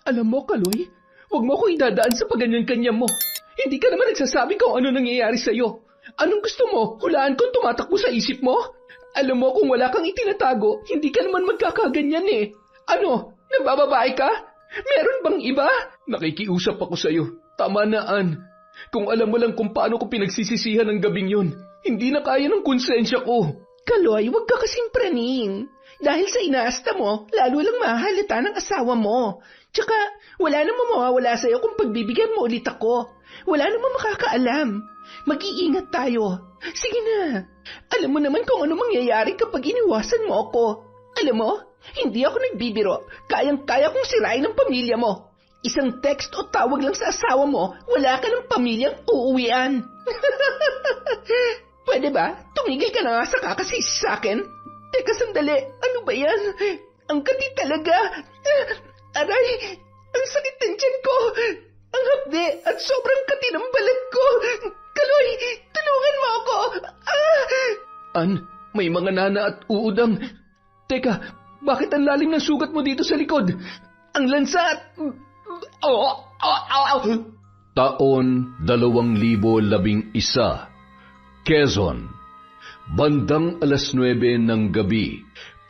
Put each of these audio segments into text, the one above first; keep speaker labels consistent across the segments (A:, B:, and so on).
A: Alam mo, Kaloy, huwag mo ko idadaan sa paganyan-kanya mo. Hindi ka naman nagsasabi kung ano nangyayari sa'yo. Anong gusto mo? Hulaan kung tumatakbo sa isip mo? Alam mo, kung wala kang itinatago, hindi ka naman magkakaganyan eh. Ano? Nabababae ka? Meron bang iba? Nakikiusap ako sa'yo. Tama na, Ann. Kung alam mo lang kung paano ko pinagsisisihan ng gabing yun, hindi na kaya ng konsensya ko. Kaloy, huwag ka kasing praning. Dahil sa inaasta mo, lalo lang mahalata ng asawa mo. Tsaka, wala namang mawawala sa'yo kung pagbibigyan mo ulit ako. Wala namang makakaalam. Mag-iingat tayo. Sige na. Alam mo naman kung ano mangyayari kapag iniwasan mo ako. Alam mo, hindi ako nagbibiro. Kayang-kaya kong sirain ang pamilya mo. Isang text o tawag lang sa asawa mo, wala ka ng pamilyang uuwian. Pwede ba? Tumigil ka na nga sa kakasisi sa akin. Teka sandali, ano ba yan? Ang kati talaga. Aray, ang sakit ng tiyan ko. Ang hapde at sobrang kati ng balat ko. Kaloy, tulungan mo ako. An, may mga nana at uudang. Teka, bakit ang lalim ng sugat mo dito sa likod? Ang lansa at...
B: Taon 2011, Quezon. Bandang 9:00 ng gabi,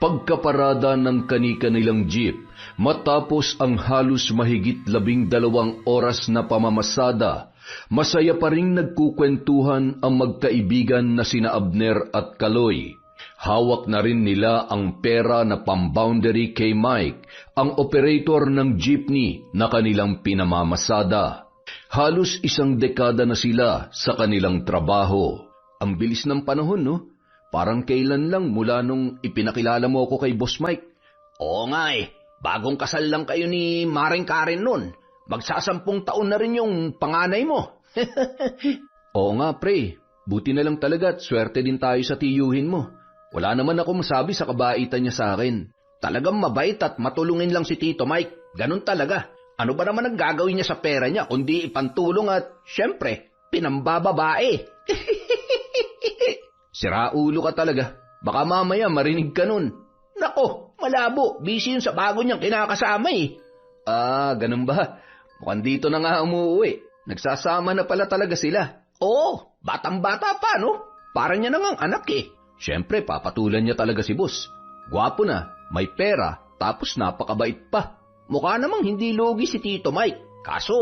B: pagkaparada ng kani-kanilang jeep, matapos ang halos mahigit 12 oras na pamamasada, masaya pa ring nagkukwentuhan ang magkaibigan na sina Abner at Kaloy. Hawak na rin nila ang pera na pamboundary kay Mike, ang operator ng jeepney na kanilang pinamamasada. Halos 1 dekada na sila sa kanilang trabaho. Ang bilis ng panahon, no? Parang kailan lang mula nung ipinakilala mo ako kay Boss Mike.
C: Oo nga eh. Bagong kasal lang kayo ni Maring Karen nun. Magsasampung taon na rin yung panganay mo.
B: Oo nga, pre. Buti na lang talaga at swerte din tayo sa tiyuhin mo. Wala naman ako masabi sa kabaitan niya sa akin.
C: Talagang mabait at matulungin lang si Tito Mike. Ganun talaga. Ano ba naman ang gagawin niya sa pera niya kundi ipantulong at, syempre, pinambababae.
B: Siraulo ka talaga. Baka mamaya marinig ka nun.
C: Nako, malabo. Busy yun sa bago niyang kinakasama eh.
B: Ganun ba? Mukhang dito na nga umuwi. Nagsasama na pala talaga sila.
C: Oo, batang-bata pa, no? Parang niya na ngang anak eh.
B: Siyempre, papatulan niya talaga si boss. Gwapo na, may pera, tapos napakabait pa.
C: Mukha namang hindi lugi si Tito Mike. Kaso,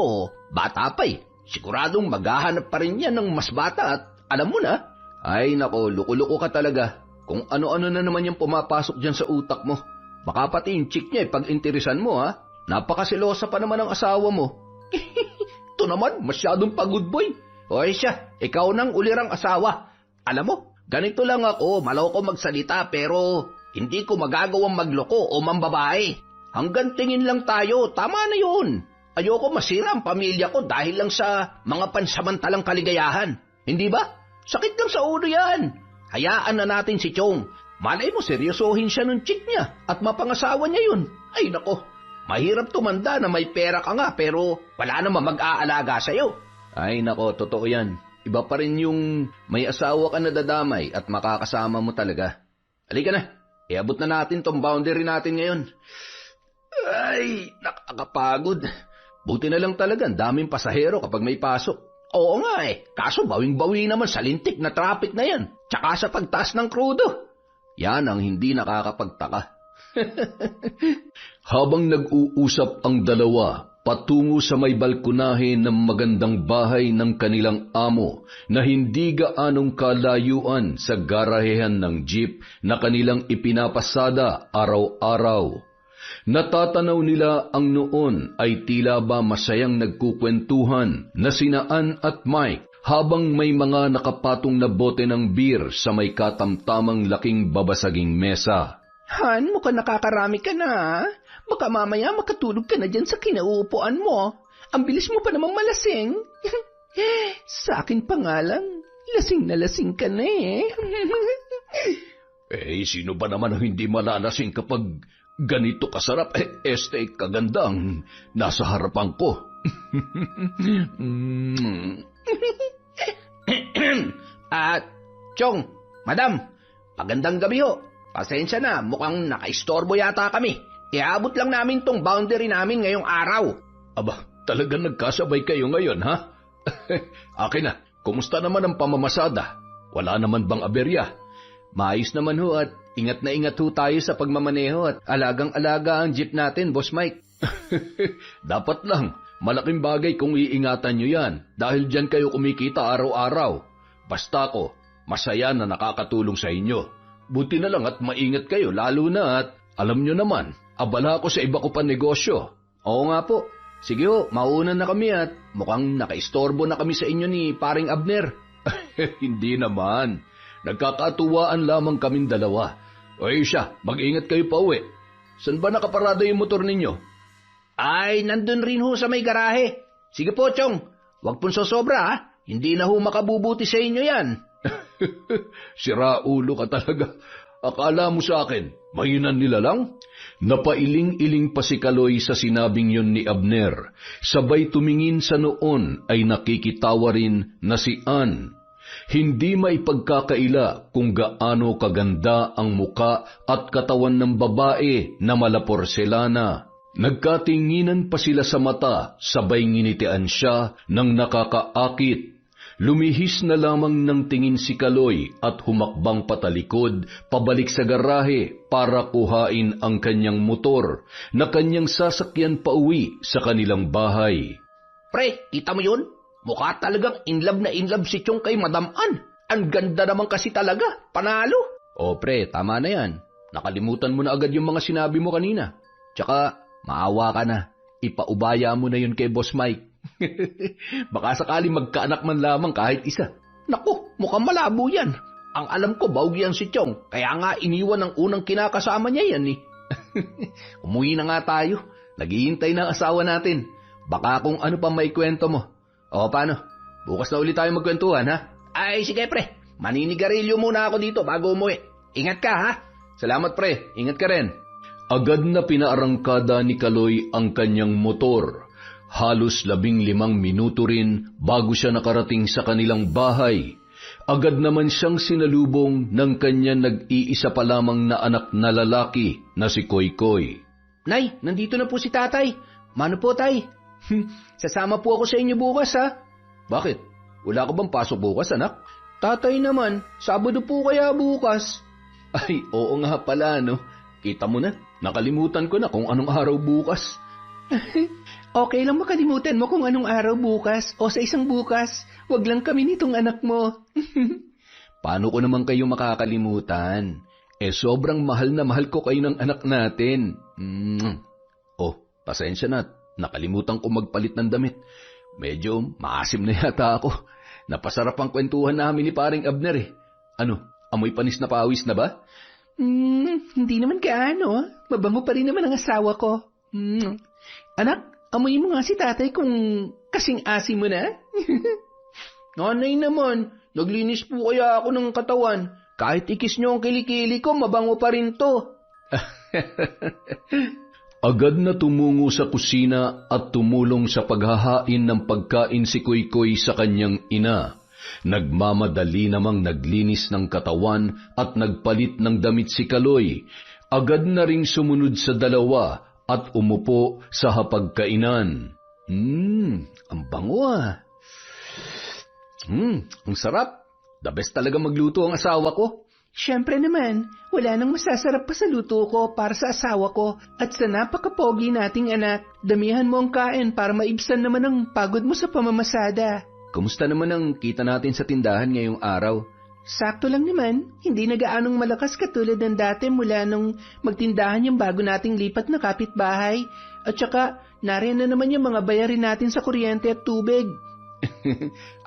C: bata pa eh. Siguradong maghahanap pa rin yan ng mas bata at alam mo na.
B: Ay nako, luko-luko ka talaga. Kung ano-ano na naman yung pumapasok dyan sa utak mo. Baka pati yung chick niya pag-interesan mo ha. Napakasilosa pa naman ang asawa mo.
C: Ito naman, masyadong pagod boy. Hoy siya, ikaw nang ulirang asawa. Alam mo, ganito lang ako, maloko magsalita pero hindi ko magagawang magloko o mambabae. Hanggang tingin lang tayo, tama na yun. Ayoko masira ang pamilya ko dahil lang sa mga pansamantalang kaligayahan. Hindi ba? Sakit lang sa ulo yan. Hayaan na natin si Chong. Malay mo seryosohin siya ng chick niya at mapangasawa niya yun. Ay nako, mahirap tumanda na may pera ka nga pero wala naman mag-aalaga sa'yo.
B: Ay nako, totoo yan. Iba pa rin yung may asawa ka na dadamay at makakasama mo talaga. Halika na, iabot na natin tong boundary natin ngayon.
C: Ay, nakakapagod.
B: Buti na lang talaga, daming pasahero kapag may pasok.
C: Oo nga eh, kaso bawing-bawi naman sa lintik na traffic na yan, tsaka sa pagtaas ng krudo.
B: Yan ang hindi nakakapagtaka. Habang nag-uusap ang dalawa, patungo sa may balkonahe ng magandang bahay ng kanilang amo na hindi gaanong kalayuan sa garahehan ng jeep na kanilang ipinapasada araw-araw. Natatanaw nila ang noon ay tila ba masayang nagkukwentuhan na sina Ann at Mike habang may mga nakapatong na bote ng beer sa may katamtamang laking babasaging mesa.
A: Han, mukhang nakakarami ka na. Baka mamaya makatulog ka na dyan sa kinauupuan mo. Ang bilis mo pa namang malasing. Sa akin pa nga lang, lasing na lasing ka na eh.
B: Sino ba naman ang hindi malalasing kapag ganito kasarap kagandang nasa harapan ko?
C: Chong, madam, magandang gabi ho. Pasensya na, mukhang nakaistorbo yata kami. Iabot lang namin tong boundary namin ngayong araw.
B: Aba, talagang nagkasabay kayo ngayon, ha? Akin na, kumusta naman ang pamamasada? Wala naman bang aberya?
C: Maayos naman ho at ingat na ingat ho tayo sa pagmamaneho at alagang-alaga ang jeep natin, Boss Mike.
B: Dapat lang, malaking bagay kung iingatan nyo yan dahil dyan kayo kumikita araw-araw. Basta ako, masaya na nakakatulong sa inyo. Buti na lang at maingat kayo lalo na at alam nyo naman, abala ako sa iba ko pa negosyo.
C: Oo nga po. Sige ho, mauunan na kami at mukhang nakaistorbo na kami sa inyo ni Paring Abner.
B: Hindi naman. Nagkakatuwaan lamang kaming dalawa. O siya, mag-ingat kayo pa uwi. Saan ba nakaparada yung motor ninyo?
C: Ay, nandun rin ho sa may garahe. Sige po, Chong. Huwag pong sosobra ha. Hindi na ho makabubuti sa inyo yan.
B: Sira ulo ka talaga. Akala mo sa akin, mahinan nila lang? Napailing-iling pa si Kaloy sa sinabing yun ni Abner. Sabay tumingin sa noon ay nakikitawa rin na si Ann. Hindi maipagkakaila kung gaano kaganda ang muka at katawan ng babae na malaporselana. Nagkatinginan pa sila sa mata, sabay nginitian siya ng nakakaakit. Lumihis na lamang ng tingin si Kaloy at humakbang patalikod, pabalik sa garahe para kuhain ang kanyang motor na kanyang sasakyan pauwi sa kanilang bahay.
C: Pre, kita mo yun? Mukha talagang in love si Chong kay Madam Ann. Ang ganda naman kasi talaga, panalo.
B: O pre, tama na yan. Nakalimutan mo na agad yung mga sinabi mo kanina. Tsaka, maawa ka na. Ipaubaya mo na yun kay Boss Mike. Baka sakali magkaanak man lamang kahit isa.
C: Naku, mukhang malabo yan. Ang alam ko, bawg yan si Chong. Kaya nga iniwan ng unang kinakasama niya yan eh.
B: Umuwi na nga tayo. Naghihintay na ang asawa natin. Baka kung ano pa may kwento mo. O paano? Bukas na ulit tayo magkwentuhan, ha?
C: Ay, sige pre. Maninigarilyo muna ako dito bago umuwi. Ingat ka, ha?
B: Salamat pre. Ingat ka rin. Agad na pinaarangkada ni Kaloy ang kanyang motor. Halos 15 minuto rin bago siya nakarating sa kanilang bahay. Agad naman siyang sinalubong ng kanyang nag-iisa pa lamang na anak na lalaki na si Koykoy.
C: Nay, nandito na po si tatay. Mano po tay? Sasama po ako sa inyo bukas ha.
B: Bakit? Wala ka bang pasok bukas anak?
C: Tatay naman, Sabado po kaya bukas.
B: Ay, oo nga pala no. Kita mo na, nakalimutan ko na kung anong araw bukas.
A: Okay lang makalimutan mo kung anong araw bukas o sa isang bukas. Wag lang kami nitong anak mo.
B: Paano ko naman kayo makakalimutan? Sobrang mahal na mahal ko kayo ng anak natin. Oh, pasensya na. Nakalimutan ko magpalit ng damit. Medyo maasim na yata ako. Napasarap ang kwentuhan namin ni Paring Abner eh. Ano, amoy panis na pawis na ba?
A: Hindi naman gaano. Mabango pa rin naman ang asawa ko. Anak, amoy mo nga si tatay kung kasing asim mo na.
C: Nanay naman, naglinis po kaya ako ng katawan. Kahit ikis nyo ang kilikili ko, mabango pa rin to.
B: Agad na tumungo sa kusina at tumulong sa paghahain ng pagkain si Koykoy sa kanyang ina. Nagmamadali namang naglinis ng katawan at nagpalit ng damit si Kaloy. Agad na ring sumunod sa dalawa at umupo sa hapagkainan. Ang bango ah. Ang sarap. The best talaga magluto ang asawa ko.
A: Siyempre naman, wala nang masasarap pa sa luto ko para sa asawa ko at sa napakapogi nating anak. Damihan mo ang kain para maibsan naman ang pagod mo sa pamamasada.
B: Kumusta naman ang kita natin sa tindahan ngayong araw?
A: Sakto lang naman, hindi na gaanong malakas katulad ng dati mula nung magtindahan yung bago nating lipat na kapitbahay. At saka, nariyan na naman yung mga bayarin natin sa kuryente at tubig.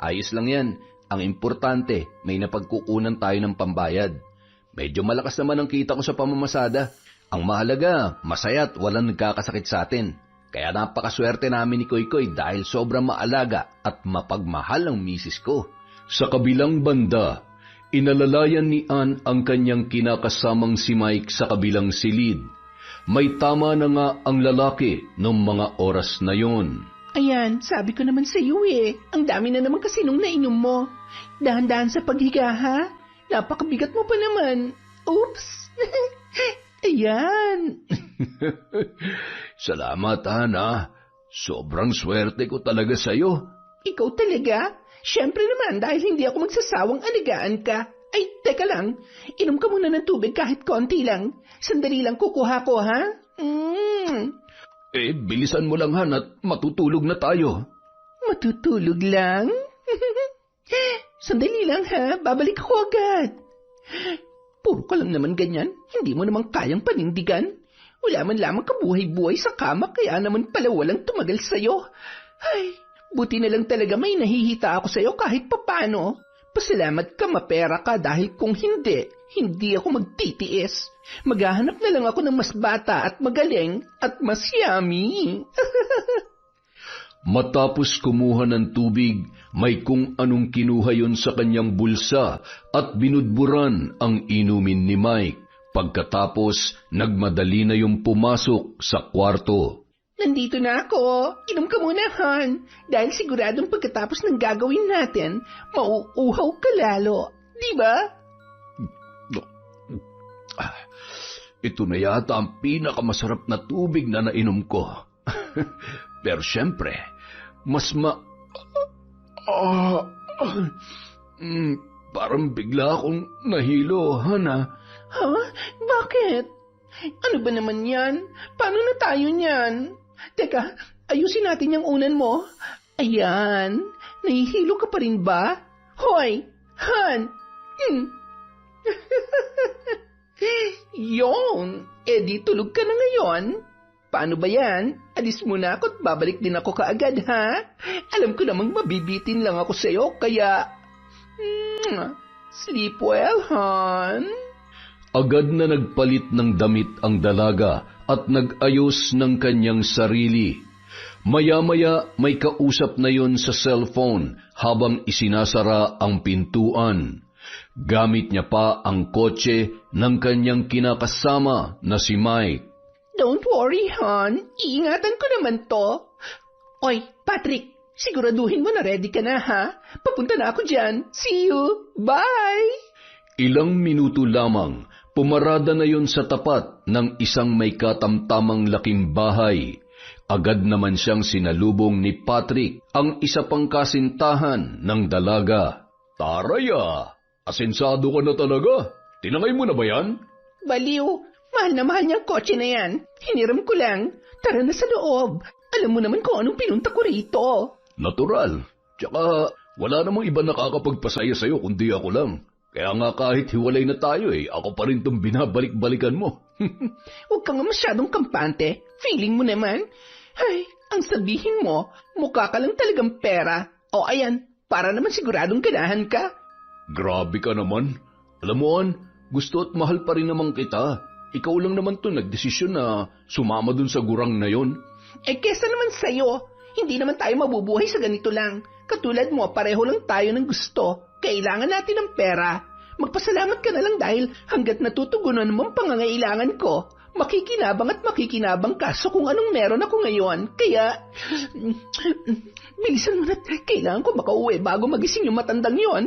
B: Ayos lang yan. Ang importante, may napagkukunan tayo ng pambayad. Medyo malakas naman ang kita ko sa pamamasada. Ang mahalaga, masaya at walang nagkakasakit sa atin. Kaya napakaswerte namin ni Koykoy dahil sobrang maalaga at mapagmahal ang misis ko. Sa kabilang banda, inalalayan ni Ann ang kanyang kinakasamang si Mike sa kabilang silid. May tama na nga ang lalaki noong mga oras na yon.
A: Ayan, sabi ko naman sa iyo eh. Ang dami na naman kasi nung nainom mo. Dahan-dahan sa paghiga ha. Napakabigat mo pa naman. Oops. Ayan.
B: Salamat, Hana. Sobrang swerte ko talaga sa'yo.
A: Ikaw talaga? Siyempre naman dahil hindi ako magsasawang alagaan ka. Ay, teka lang. Inom ka muna ng tubig kahit konti lang. Sandali lang kukuha ko, ha?
B: Bilisan mo lang, Han, at matutulog na tayo.
A: Matutulog lang? Sandali lang, ha? Babalik ako agad. Puro ka lang naman ganyan. Hindi mo naman kayang panindigan. Wala man lamang kabuhay-buhay sa kama, kaya naman pala walang tumagal sa'yo. Ay, buti na lang talaga may nahihita ako sa'yo kahit papano. Pasalamat ka, mapera ka, dahil kung hindi ako magtitiis. Maghahanap na lang ako ng mas bata at magaling at mas yummy.
B: Matapos kumuha ng tubig, may kung anong kinuha yon sa kanyang bulsa at binudburan ang inumin ni Mike. Pagkatapos, nagmadali na yung pumasok sa kwarto.
A: Nandito na ako. Inom ka muna, Han. Dahil siguradong pagkatapos ng gagawin natin, mauuhaw ka lalo. Di ba?
B: Ito na yata ang pinakamasarap na tubig na nainom ko. Pero syempre, parang bigla akong nahilo, Hana.
A: Ha? Bakit? Ano ba naman yan? Paano na tayo niyan? Teka, ayusin natin yung unan mo. Ayan, nahihilo ka pa rin ba? Hoy, Han! Yon, di tulog ka na ngayon. Paano ba yan? Alis muna ako at babalik din ako kaagad, ha? Alam ko namang mabibitin lang ako sa'yo, kaya... sleep well, Han.
B: Agad na nagpalit ng damit ang dalaga at nag-ayos ng kanyang sarili. Maya-maya may kausap na yon sa cellphone habang isinasara ang pintuan. Gamit niya pa ang kotse ng kanyang kinakasama na si Mike.
A: Don't worry, Han. Iingatan ko naman to. Oy, Patrick, siguraduhin mo na ready ka na, ha? Papunta na ako dyan. See you. Bye!
B: Ilang minuto lamang, pumarada na yon sa tapat ng isang may katamtamang laking bahay. Agad naman siyang sinalubong ni Patrick, ang isa pang kasintahan ng dalaga. Taraya, asensado ka na talaga. Tinangay mo na ba yan?
A: Baliw, mahal na mahal niyang kotse na yan. Hiniram ko lang. Tara na sa loob. Alam mo naman kung anong pinunta ko rito.
B: Natural. Tsaka wala namang iba nakakapagpasaya sa'yo kundi ako lang. Kaya nga kahit hiwalay na tayo ako pa rin itong binabalik-balikan mo.
A: Huwag ka nga masyadong kampante. Feeling mo naman. Ay, ang sabihin mo, mukha ka lang talagang pera. O ayan, para naman siguradong ganahan ka.
B: Grabe ka naman. Alam mo, An, gusto at mahal pa rin naman kita. Ikaw lang naman to nagdesisyon na sumama dun sa gurang na yon.
A: Kesa naman sa'yo. Hindi naman tayo mabubuhay sa ganito lang. Katulad mo, pareho lang tayo ng gusto. Kailangan natin ng pera. Magpasalamat ka na lang dahil hanggat natutugunan mo ang pangangailangan ko, makikinabang at makikinabang ka sa kung anong meron ako ngayon. Kaya, bilisan mo na. Kailangan ko makauwi bago magising yung matandang yon.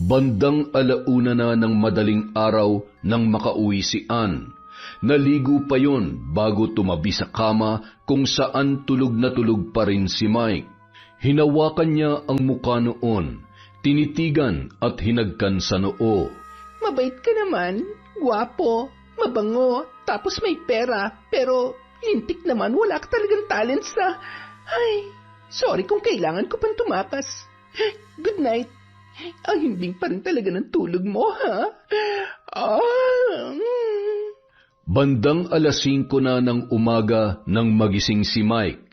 B: Bandang 1:00 na ng madaling araw nang makauwi si Ann. Naligo pa yon bago tumabi sa kama kung saan tulog na tulog pa rin si Mike. Hinawakan niya ang mukha noon, tinitigan at hinagkan sa noo.
A: Mabait ka naman, gwapo, mabango, tapos may pera, pero lintik naman, wala ka talagang talent sa... Ay, sorry kung kailangan ko pang tumakas. Good night. Ang himbing pa rin talaga ng tulog mo, ha?
B: Bandang 5:00 na ng umaga nang magising si Mike.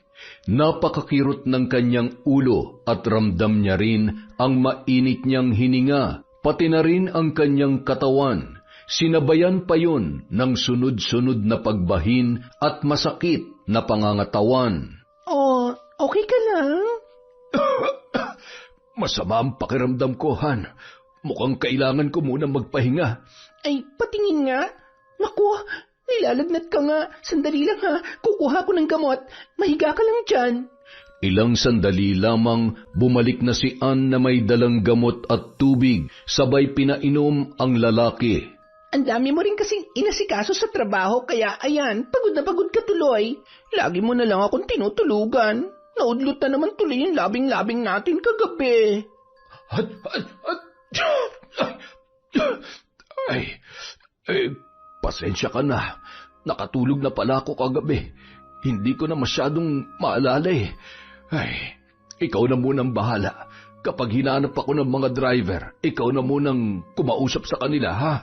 B: Napakakirot ng kanyang ulo at ramdam niya rin ang mainit niyang hininga, pati na rin ang kanyang katawan. Sinabayan pa yon ng sunod-sunod na pagbahin at masakit na pangangatawan.
A: Oh, okay ka lang?
B: Masama ang pakiramdam ko, Han. Mukhang kailangan ko muna magpahinga.
A: Ay, patingin nga. Naku, nilalagnat ka nga. Sandali lang ha, kukuha ko ng gamot. Mahiga ka lang dyan.
B: Ilang sandali lamang bumalik na si Ann na may dalang gamot at tubig, sabay pinainom ang lalaki.
A: Ang dami mo rin kasing inasikaso sa trabaho kaya ayan, pagod na pagod ka tuloy. Lagi mo na lang akong tinutulugan. Naudlot na naman tuloy yung labing-labing natin kagabi.
B: Pasensya ka na. Nakatulog na pala ako kagabi. Hindi ko na masyadong maalala eh. Ikaw na munang bahala. Kapag hinanap ako ng mga driver, ikaw na munang kumausap sa kanila, ha?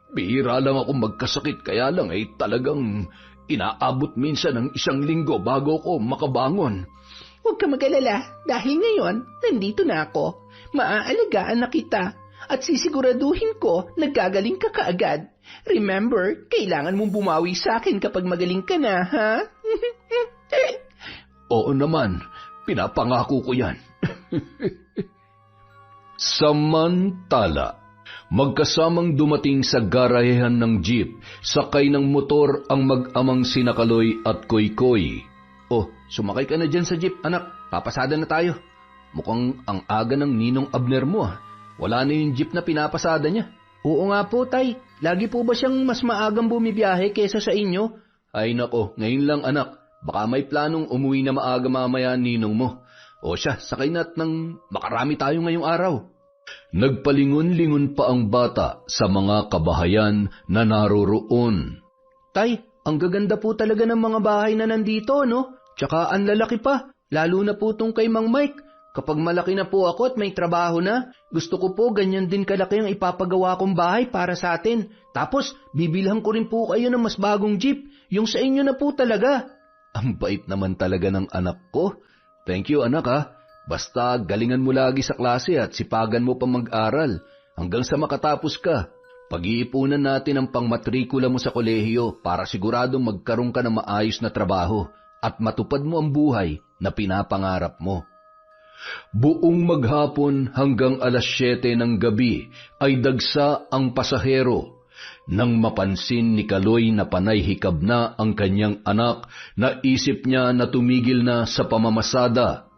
B: Bihira lang ako magkasakit, kaya lang talagang inaabot minsan ng 1 linggo bago ako makabangon.
A: Huwag ka mag-alala, dahil ngayon, nandito na ako. Maaalagaan na kita, at sisiguraduhin ko nagagaling ka kaagad. Remember, kailangan mong bumawi sa akin kapag magaling ka na, ha?
B: Oo naman, pinapangako ko yan. Samantala, magkasamang dumating sa garahehan ng jeep, sakay ng motor ang mag-amang sina Kaloy at Koy-Koy. Oh, sumakay ka na dyan sa jeep, anak. Papasada na tayo. Mukhang ang aga ng ninong Abner mo, ah. Wala na yung jeep na pinapasada niya. Oo nga po, tay. Lagi po ba siyang mas maagang bumibiyahe kesa sa inyo? Ay nako, ngayon lang anak. Baka may planong umuwi na maaga mamaya ninong mo. O siya, sakay na't nang makarami tayo ngayong araw. Nagpalingon-lingon pa ang bata sa mga kabahayan na naroroon.
A: Tay, ang gaganda po talaga ng mga bahay na nandito, no? Tsaka ang lalaki pa, lalo na po tong kay Mang Mike. Kapag malaki na po ako at may trabaho na, gusto ko po ganyan din kalaki ang ipapagawa kong bahay para sa atin. Tapos, bibilhan ko rin po kayo ng mas bagong jeep, yung sa inyo na po talaga.
B: Ang bait naman talaga ng anak ko. Thank you anak ha. Basta galingan mo lagi sa klase at sipagan mo pa mag-aral hanggang sa makatapos ka. Pag-iipunan natin ang pangmatrikula mo sa kolehiyo para siguradong magkaroon ka ng maayos na trabaho at matupad mo ang buhay na pinapangarap mo. Buong maghapon hanggang 7:00 ng gabi ay dagsa ang pasahero. Nang mapansin ni Kaloy na panay hikab na ang kanyang anak, naisip niya na tumigil na sa pamamasada.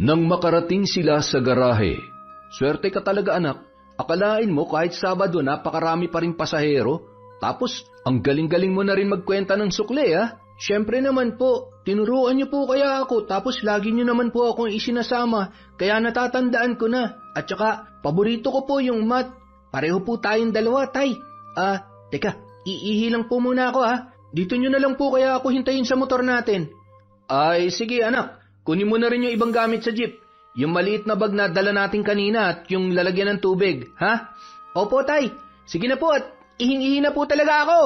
B: Nang makarating sila sa garahe, "Swerte ka talaga anak. Akalain mo kahit Sabado napakarami pa rin pasahero. Tapos ang galing-galing mo na rin magkwenta ng sukle ah." "Siyempre naman po, tinuruan niyo po kaya ako tapos lagi niyo naman po akong isinasama kaya natatandaan ko na. At saka paborito ko po yung math. Pareho po tayong dalawa, tay. Teka, iihi lang po muna ako ha. Dito niyo na lang po kaya ako hintayin sa motor natin." "Ay, sige anak. Kunin mo na rin yung ibang gamit sa jeep. Yung maliit na bag na dala natin kanina at yung lalagyan ng tubig, ha?" "Opo, tay. Sige na po at ihing-ihi na po talaga ako."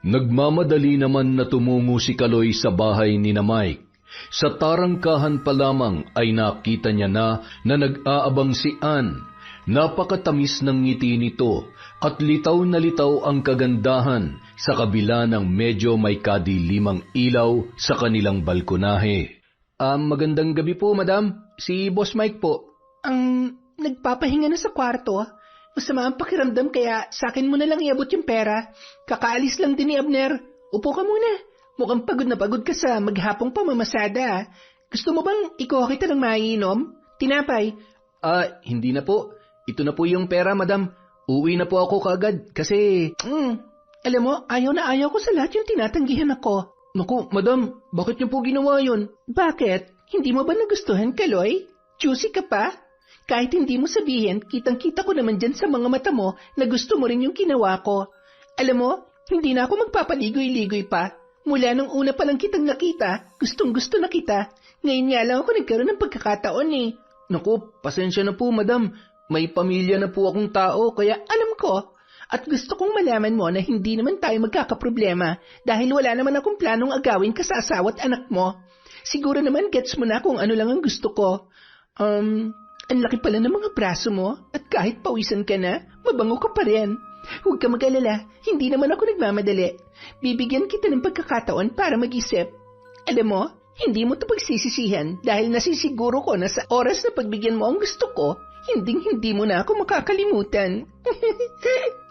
B: Nagmamadali naman na tumungo si Kaloy sa bahay ni na Mike. Sa tarangkahan pa lamang ay nakita niya na nag-aabang si Ann. Napakatamis ng ngiti nito at litaw na litaw ang kagandahan sa kabila ng medyo may kadilimang ilaw sa kanilang balkonahe.
A: Magandang gabi po, madam. Si Boss Mike po. Nagpapahinga na sa kwarto. Masama ang pakiramdam kaya sa akin mo na lang iabot yung pera. Kakaalis lang din ni Abner. Upo ka muna. Mukhang pagod na pagod ka sa maghapong pamamasada. Gusto mo bang ikuha kita ng maiinom? Tinapay? Hindi na po. Ito na po yung pera, madam. Uwi na po ako kaagad kasi... Alam mo, ayaw na ayaw ko sa lahat yung tinatanggihan ako. Naku, madam, bakit niyo po ginawa yun? Bakit? Hindi mo ba nagustuhan, Kaloy? Juicy ka pa? Kahit hindi mo sabihin, kitang-kita ko naman dyan sa mga mata mo na gusto mo rin yung ginawa ko. Alam mo, hindi na ako magpapaligoy-ligoy pa. Mula nung una pa lang kitang nakita, gustong-gusto na kita. Ngayon nga lang ako nagkaroon ng pagkakataon eh. Naku, pasensya na po, madam. May pamilya na po akong tao, kaya alam ko. At gusto kong malaman mo na hindi naman tayo magkakaproblema dahil wala naman akong planong agawin ka sa asawa at anak mo. Siguro naman gets mo na kung ano lang ang gusto ko. Ang laki pala ng mga braso mo at kahit pawisan ka na, mabango ka pa rin. Huwag ka mag-alala, hindi naman ako nagmamadali. Bibigyan kita ng pagkakataon para mag-isip. Alam mo, hindi mo ito pagsisisihan dahil nasisiguro ko na sa oras na pagbigyan mo ang gusto ko, hindi mo na ako makakalimutan.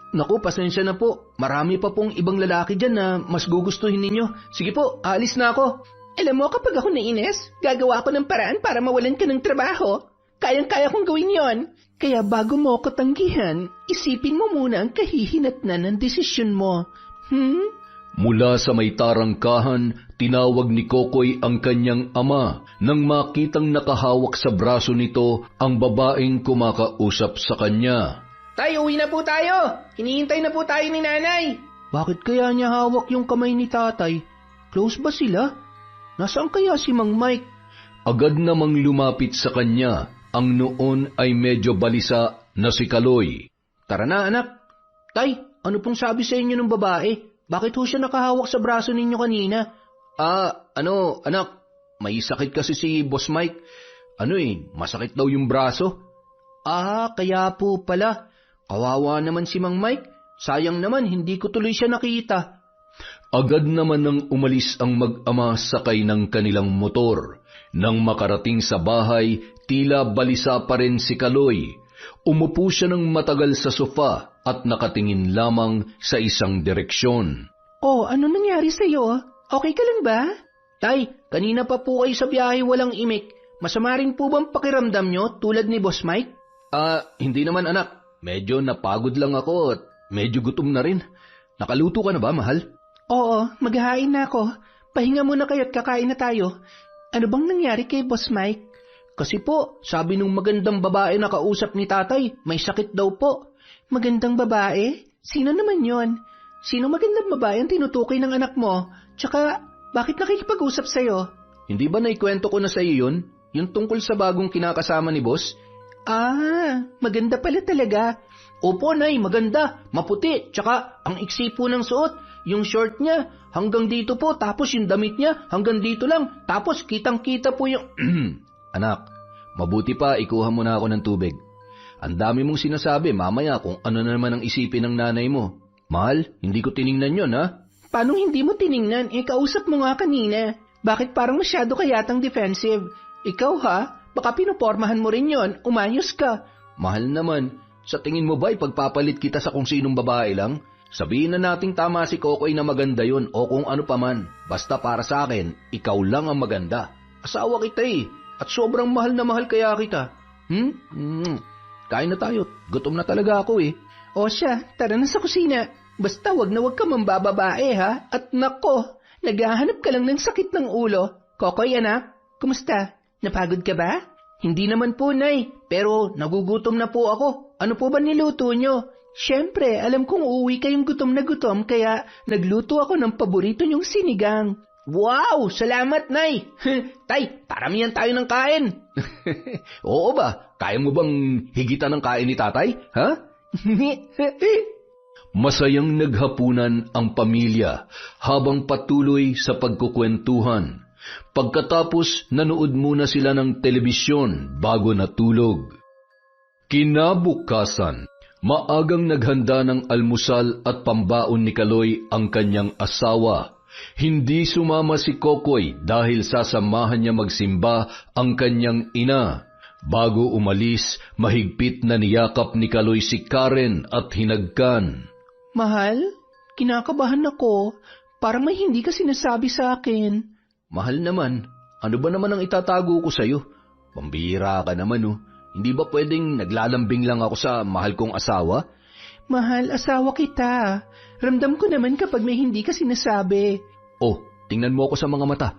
A: Naku, pasensya na po. Marami pa pong ibang lalaki dyan na mas gugustuhin ninyo. Sige po, aalis na ako. Alam mo, kapag ako nainis, gagawa ko ng paraan para mawalan ka ng trabaho. Kayang-kaya kong gawin yon. Kaya bago mo ako tanggihan, isipin mo muna ang kahihinatnan ng desisyon mo.
B: Mula sa may tarangkahan, tinawag ni Kokoy ang kanyang ama nang makitang nakahawak sa braso nito ang babaeng kumakausap sa kanya.
A: Tay, uwi na po tayo. Hinihintay na po tayo ni nanay. Bakit kaya niya hawak yung kamay ni tatay? Close ba sila? Nasaan kaya si Mang Mike?
B: Agad namang lumapit sa kanya ang noon ay medyo balisa na si Kaloy.
A: Tara na, anak. Tay, ano pong sabi sa inyo ng babae? Bakit ho siya nakahawak sa braso ninyo kanina?
C: Anak, may sakit kasi si Boss Mike. Masakit daw yung braso.
A: Kaya po pala. Kawawa naman si Mang Mike. Sayang naman, hindi ko tuloy siya nakita.
B: Agad naman nang umalis ang mag-ama sakay ng kanilang motor. Nang makarating sa bahay, tila balisa pa rin si Kaloy. Umupo siya ng matagal sa sofa at nakatingin lamang sa isang direksyon.
A: Ano nangyari sa'yo? Okay ka lang ba? Tay, kanina pa po kayo sa biyahe walang imik. Masama rin po bang pakiramdam nyo tulad ni Boss Mike?
C: Hindi naman anak. Medyo napagod lang ako at medyo gutom na rin. Nakaluto ka na ba, mahal?
A: Oo, maghahain na ako. Pahinga muna kayo at kakain na tayo. Ano bang nangyari kay Boss Mike? Kasi po, sabi nung magandang babae na kausap ni tatay, may sakit daw po. Magandang babae? Sino naman yon? Sino magandang babae ang tinutukoy ng anak mo? Tsaka, bakit nakikipag-usap sa'yo?
C: Hindi ba naikwento ko na sa'yo yun? Yung tungkol sa bagong kinakasama ni boss?
A: Maganda pala talaga. Opo, Nay, maganda. Maputi, tsaka ang iksi po ng suot. Yung short niya, hanggang dito po, tapos yung damit niya, hanggang dito lang. Tapos kitang-kita po yung...
C: Anak, mabuti pa ikuha mo na ako ng tubig. Ang dami mong sinasabi, mamaya kung ano na naman ang isipin ng nanay mo. Mahal, hindi ko tiningnan yon, ha?
A: Paano hindi mo tiningnan? Kausap mo nga kanina. Bakit parang masyado ka yatang defensive? Ikaw ha? Baka pinopormahan mo rin yon. Umayos ka.
C: Mahal naman, sa tingin mo ba ipagpapalit kita sa kung sinong babae lang? Sabihin na nating tama si Kokoy na maganda yon o kung ano paman. Basta para sa akin, ikaw lang ang maganda. Asawa kita at sobrang mahal na mahal kaya kita. Kain na tayo, gutom na talaga ako
A: O siya, tara na sa kusina. Basta wag na wag ka mambababae ha. At nako, naghahanap ka lang ng sakit ng ulo. Kokoy anak, kumusta? Napagod ka ba? Hindi naman po, Nay. Pero nagugutom na po ako. Ano po ba niluto nyo? Siyempre, alam kong uuwi kayong gutom na gutom kaya nagluto ako ng paborito nyong sinigang. Wow! Salamat, Nay! Tay, paramihan tayo ng kain.
C: Oo ba? Kaya mo bang higitan ng kain ni tatay? Ha?
B: Masayang naghapunan ang pamilya habang patuloy sa pagkukwentuhan. Pagkatapos, nanood muna sila ng telebisyon bago natulog. Kinabukasan, maagang naghanda ng almusal at pambaon ni Kaloy ang kanyang asawa. Hindi sumama si Kokoy dahil sasamahan niya magsimba ang kanyang ina. Bago umalis, mahigpit na niyakap ni Kaloy si Karen at hinagkan.
A: Mahal, kinakabahan ako. Parang may hindi ka sinasabi sa akin.
C: Mahal naman, ano ba naman ang itatago ko sa'yo? Pambihira ka naman Hindi ba pwedeng naglalambing lang ako sa mahal kong asawa?
A: Mahal, asawa kita. Ramdam ko naman kapag may hindi ka sinasabi.
C: Tingnan mo ako sa mga mata.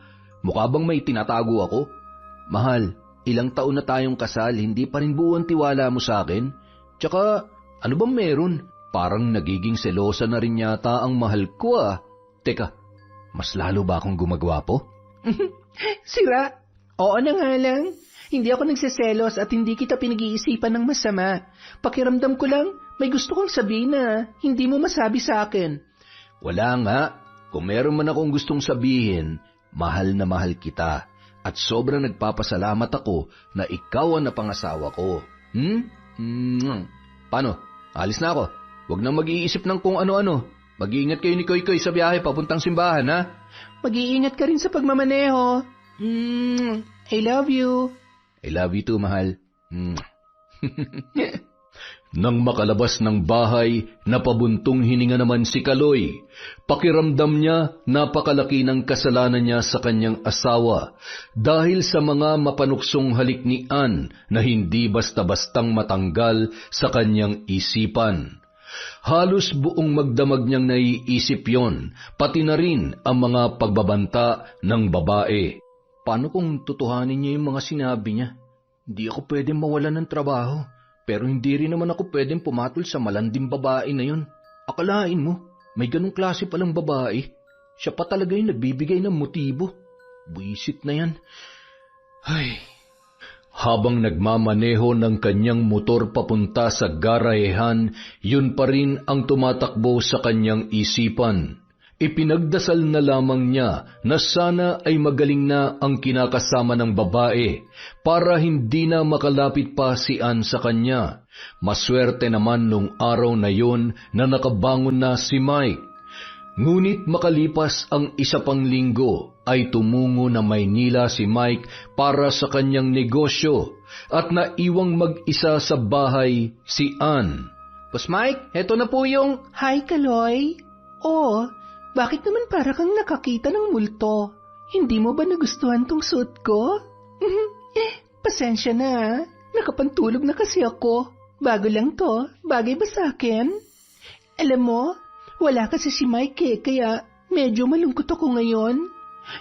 C: Mukha bang may tinatago ako? Mahal, ilang taon na tayong kasal, hindi pa rin buo ang tiwala mo sa akin? Tsaka, ano bang meron? Parang nagiging selosa na rin yata ang mahal ko Teka, mas lalo ba akong gumagwapo?
A: Sira, oo na nga lang. Hindi ako nagseselos at hindi kita pinag-iisipan ng masama. Pakiramdam ko lang, may gusto kong sabihin na hindi mo masabi sa akin.
C: Wala nga. Kung meron man akong gustong sabihin, mahal na mahal kita. At sobrang nagpapasalamat ako na ikaw ang napangasawa ko. Paano? Alis na ako. Huwag nang mag-iisip ng kung ano-ano. Mag-iingat kayo ni Koy-Koy sa biyahe papuntang simbahan, ha?
A: Mag-iingat ka rin sa pagmamaneho. I love you.
C: I love you too, mahal.
B: Nang makalabas ng bahay, napabuntong hininga naman si Kaloy. Pakiramdam niya napakalaki ng kasalanan niya sa kanyang asawa dahil sa mga mapanuksong halik ni Ann na hindi basta-bastang matanggal sa kanyang isipan. Halos buong magdamag niyang naiisip yon, pati na rin ang mga pagbabanta ng babae. Paano kung tutuhanin niya yung mga sinabi niya? Hindi ako pwedeng mawalan ng trabaho. Pero hindi rin naman ako pwedeng pumatol sa malanding babae na yun. Akalain mo, may ganong klase palang babae. Siya pa talaga yung nagbibigay ng motibo. Buisit na yan. Ay. Habang nagmamaneho ng kanyang motor papunta sa garahehan, yun pa rin ang tumatakbo sa kanyang isipan. Ipinagdasal na lamang niya na sana ay magaling na ang kinakasama ng babae para hindi na makalapit pa si Ann sa kanya. Maswerte naman nung araw na yon na nakabangon na si Mike. Ngunit makalipas ang isa pang linggo ay tumungo na Maynila si Mike para sa kanyang negosyo at naiwang mag-isa sa bahay si Ann.
A: Boss Mike, eto na po yung...
D: Hi, Kaloy. Oh, bakit naman para kang nakakita ng multo? Hindi mo ba nagustuhan tong suit ko? Pasensya na. Nakapantulog na kasi ako. Bago lang to. Bagay ba sa akin? Alam mo, wala kasi si Mike kaya medyo malungkot ako ngayon.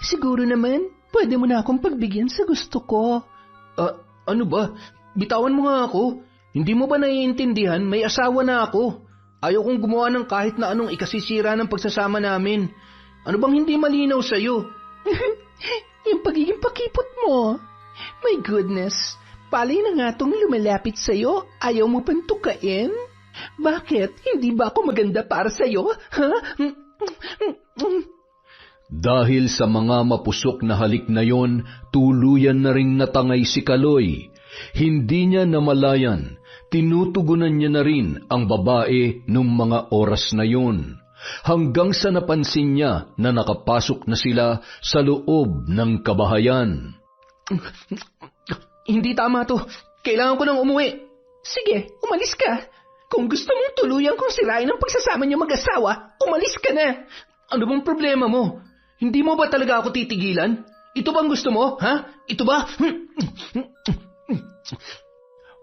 D: Siguro naman, pwede mo na akong pagbigyan sa gusto ko.
A: Ano ba? Bitawan mo nga ako. Hindi mo ba naiintindihan? May asawa na ako. Ayaw kong gumawa ng kahit na anong ikasisira ng pagsasama namin. Ano bang hindi malinaw sa'yo?
D: Yung pagiging pakipot mo. My goodness, palay na nga tong lumalapit sa'yo. Ayaw mo pang tukain? Bakit? Hindi ba ako maganda para sa'yo? Ha?
B: Dahil sa mga mapusok na halik na yon, tuluyan na ring natangay si Kaloy. Hindi niya namalayan. Tinutugunan niya na rin ang babae nung mga oras na yun, hanggang sa napansin niya na nakapasok na sila sa loob ng kabahayan.
A: Hindi tama to. Kailangan ko nang umuwi.
D: Sige, umalis ka.
A: Kung gusto mong tuluyan kong sirain ang pagsasama niyo mag-asawa, umalis ka na. Ano bang problema mo? Hindi mo ba talaga ako titigilan? Ito bang gusto mo, ha? Ito ba?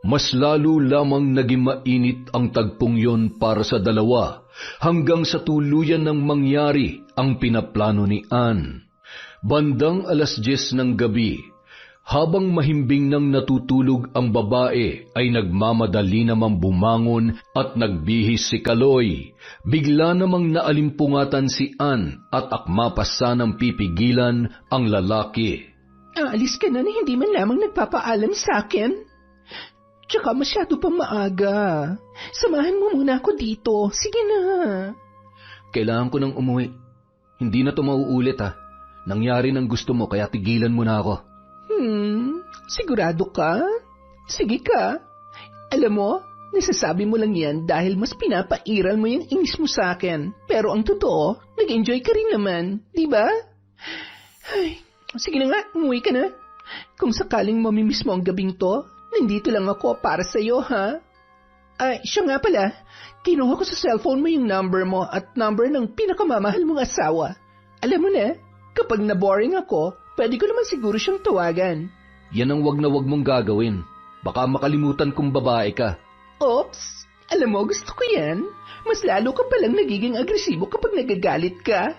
B: Mas lalo lamang naging mainit ang tagpong yon para sa dalawa hanggang sa tuluyan ng mangyari ang pinaplano ni Ann. Bandang 10:00 ng gabi, habang mahimbing nang natutulog ang babae ay nagmamadali namang bumangon at nagbihis si Kaloy. Bigla namang naalimpungatan si Ann at akma pa sanang pipigilan ang lalaki.
D: Aalis ka na hindi man lamang nagpapaalam sa akin. Tsaka masyado pang maaga. Samahan mo muna ako dito. Sige na.
A: Kailangan ko nang umuwi. Hindi na to mauulit ha. Nangyari ng gusto mo kaya tigilan mo na ako.
D: Sigurado ka? Sige ka. Alam mo, nasasabi mo lang yan dahil mas pinapairal mo yung inis mo sa akin. Pero ang totoo, nag-enjoy ka rin naman. Di ba? Ay, sige na nga, umuwi ka na. Kung sakaling mamimiss mo ang gabing to, nandito lang ako para sa'yo, ha? Ay, siya nga pala. Kinuha ko sa cellphone mo yung number mo at number ng pinakamamahal mong asawa. Alam mo na, kapag naboring ako, pwede ko naman siguro siyang tawagan.
A: Yan ang wag na wag mong gagawin. Baka makalimutan kong babae ka.
D: Oops! Alam mo, gusto ko yan. Mas lalo ka palang nagiging agresibo kapag nagagalit ka.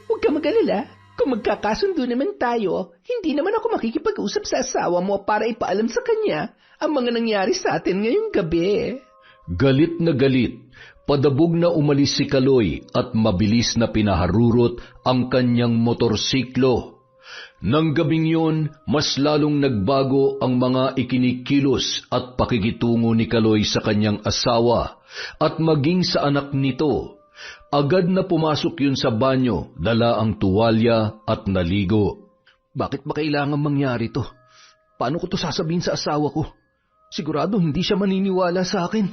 D: Huwag ka mag-alala. Kung magkakasundo naman tayo, hindi naman ako makikipag-usap sa asawa mo para ipaalam sa kanya ang mga nangyari sa atin ngayong gabi.
B: Galit na galit, padabog na umalis si Kaloy at mabilis na pinaharurot ang kanyang motorsiklo. Nang gabing yun, mas lalong nagbago ang mga ikinikilos at pakikitungo ni Kaloy sa kanyang asawa at maging sa anak nito. Agad na pumasok yun sa banyo, dala ang tuwalya at naligo.
A: Bakit ba kailangan mangyari to? Paano ko to sasabihin sa asawa ko? Sigurado hindi siya maniniwala sa akin.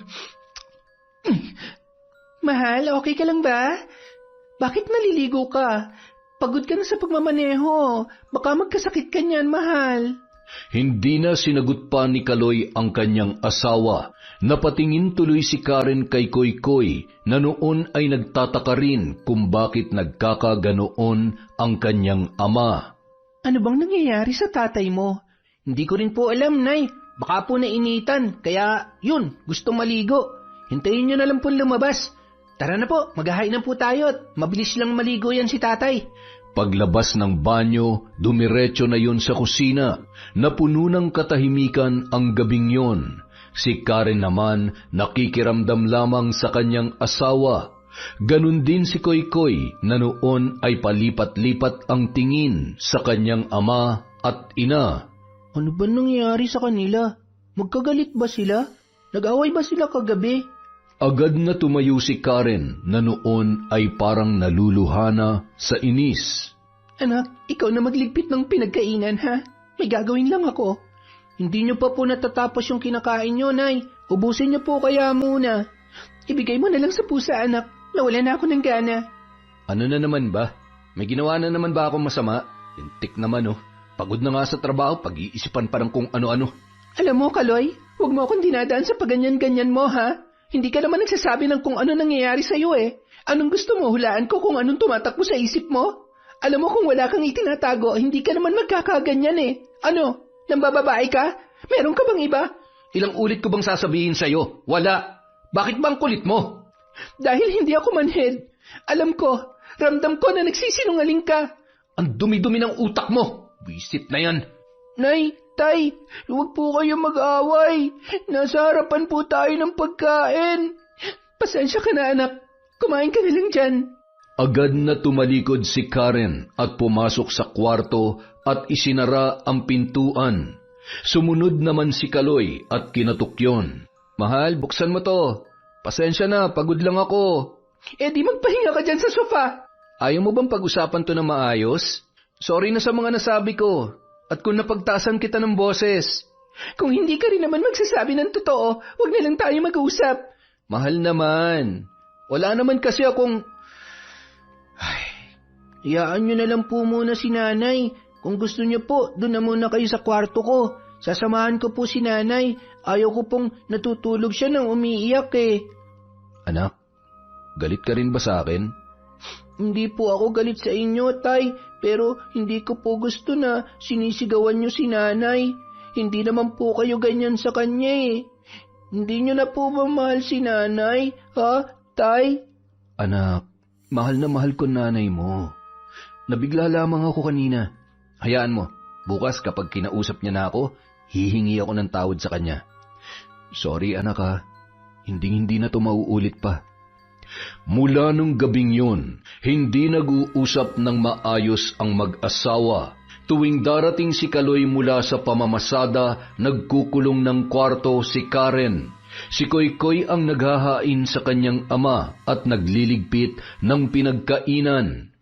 D: Mahal, okay ka lang ba? Bakit naliligo ka? Pagod ka na sa pagmamaneho. Baka magkasakit ka niyan, mahal.
B: Hindi na sinagot pa ni Kaloy ang kanyang asawa. Napatingin tuloy si Karen kay Koykoy na noon ay nagtataka rin kung bakit nagkakaganoon ang kanyang ama.
D: Ano bang nangyayari sa tatay mo? Hindi ko rin po alam, Nay. Baka po nainitan, kaya yun, gusto maligo. Hintayin nyo na lang po lumabas. Tara na po, maghahain na po tayo at mabilis lang maligo yan si tatay.
B: Paglabas ng banyo, dumiretso na yon sa kusina, na puno ng katahimikan ang gabing yon. Si Karen naman nakikiramdam lamang sa kanyang asawa. Ganun din si Koykoy na noon ay palipat-lipat ang tingin sa kanyang ama at ina.
D: Ano ba nangyayari sa kanila? Magkagalit ba sila? Nag-away ba sila kagabi?
B: Agad na tumayo si Karen na noon ay parang naluluhana sa inis.
D: Anak, ikaw na magligpit ng pinagkainan, ha? May gagawin lang ako. Hindi niyo pa po natatapos yung kinakain niyo, Nay. Ubusin niyo po kaya muna. Ibigay mo na lang sa pusa, anak. Nawala na ako ng gana.
B: Ano na naman ba? May ginawa na naman ba akong masama? Tintik naman, oh. Pagod na nga sa trabaho, pag-iisipan pa ng kung ano-ano.
D: Alam mo, Kaloy, huwag mo akong dinadaan sa paganyan-ganyan mo, ha? Hindi ka naman nagsasabi ng kung ano nangyayari sa'yo, eh. Anong gusto mo? Hulaan ko kung anong tumatakbo sa isip mo? Alam mo kung wala kang itinatago, hindi ka naman magkakaganyan, eh. Ano? Nambababae ka? Meron ka bang iba?
C: Ilang ulit ko bang sasabihin sa'yo? Wala. Bakit bang kulit mo?
D: Dahil hindi ako manhid. Alam ko, ramdam ko na nagsisinungaling ka.
C: Ang dumi-dumi ng utak mo. Wisit na yan.
D: Nay, Tay, huwag po kayo mag-away. Nasa harapan po tayo ng pagkain. Pasensya ka na, anak. Kumain ka na lang dyan.
B: Agad na tumalikod si Karen at pumasok sa kwarto at isinara ang pintuan. Sumunod naman si Kaloy at kinatok yon.
C: Mahal, buksan mo to. Pasensya na, pagod lang ako.
D: Eh di magpahinga ka dyan sa sofa.
C: Ayaw mo bang pag-usapan to na maayos? Sorry na sa mga nasabi ko. At kung napagtasan kita ng boses.
D: Kung hindi ka rin naman magsasabi ng totoo, wag na lang tayo mag-usap.
C: Mahal naman. Wala naman kasi akong...
D: Iyaan nyo na lang po muna si nanay. Kung gusto nyo po, doon na muna kayo sa kwarto ko. Sasamahan ko po si nanay. Ayaw ko pong natutulog siya nang umiiyak eh.
C: Anak, galit ka rin ba sa akin?
D: Hindi po ako galit sa inyo, Tay. Pero hindi ko po gusto na sinisigawan nyo si nanay. Hindi naman po kayo ganyan sa kanya eh. Hindi nyo na po ba mahal si nanay, ha, Tay?
C: Anak, mahal na mahal ko nanay mo. Nabigla lamang ako kanina. Hayaan mo, bukas kapag kinausap niya na ako, hihingi ako ng tawad sa kanya. Sorry anak ha, hindi na to mauulit pa.
B: Mula nung gabing yun, hindi nag-uusap ng maayos ang mag-asawa. Tuwing darating si Kaloy mula sa pamamasada, nagkukulong ng kwarto si Karen. Si Koykoy ang naghahain sa kanyang ama at nagliligpit ng pinagkainan.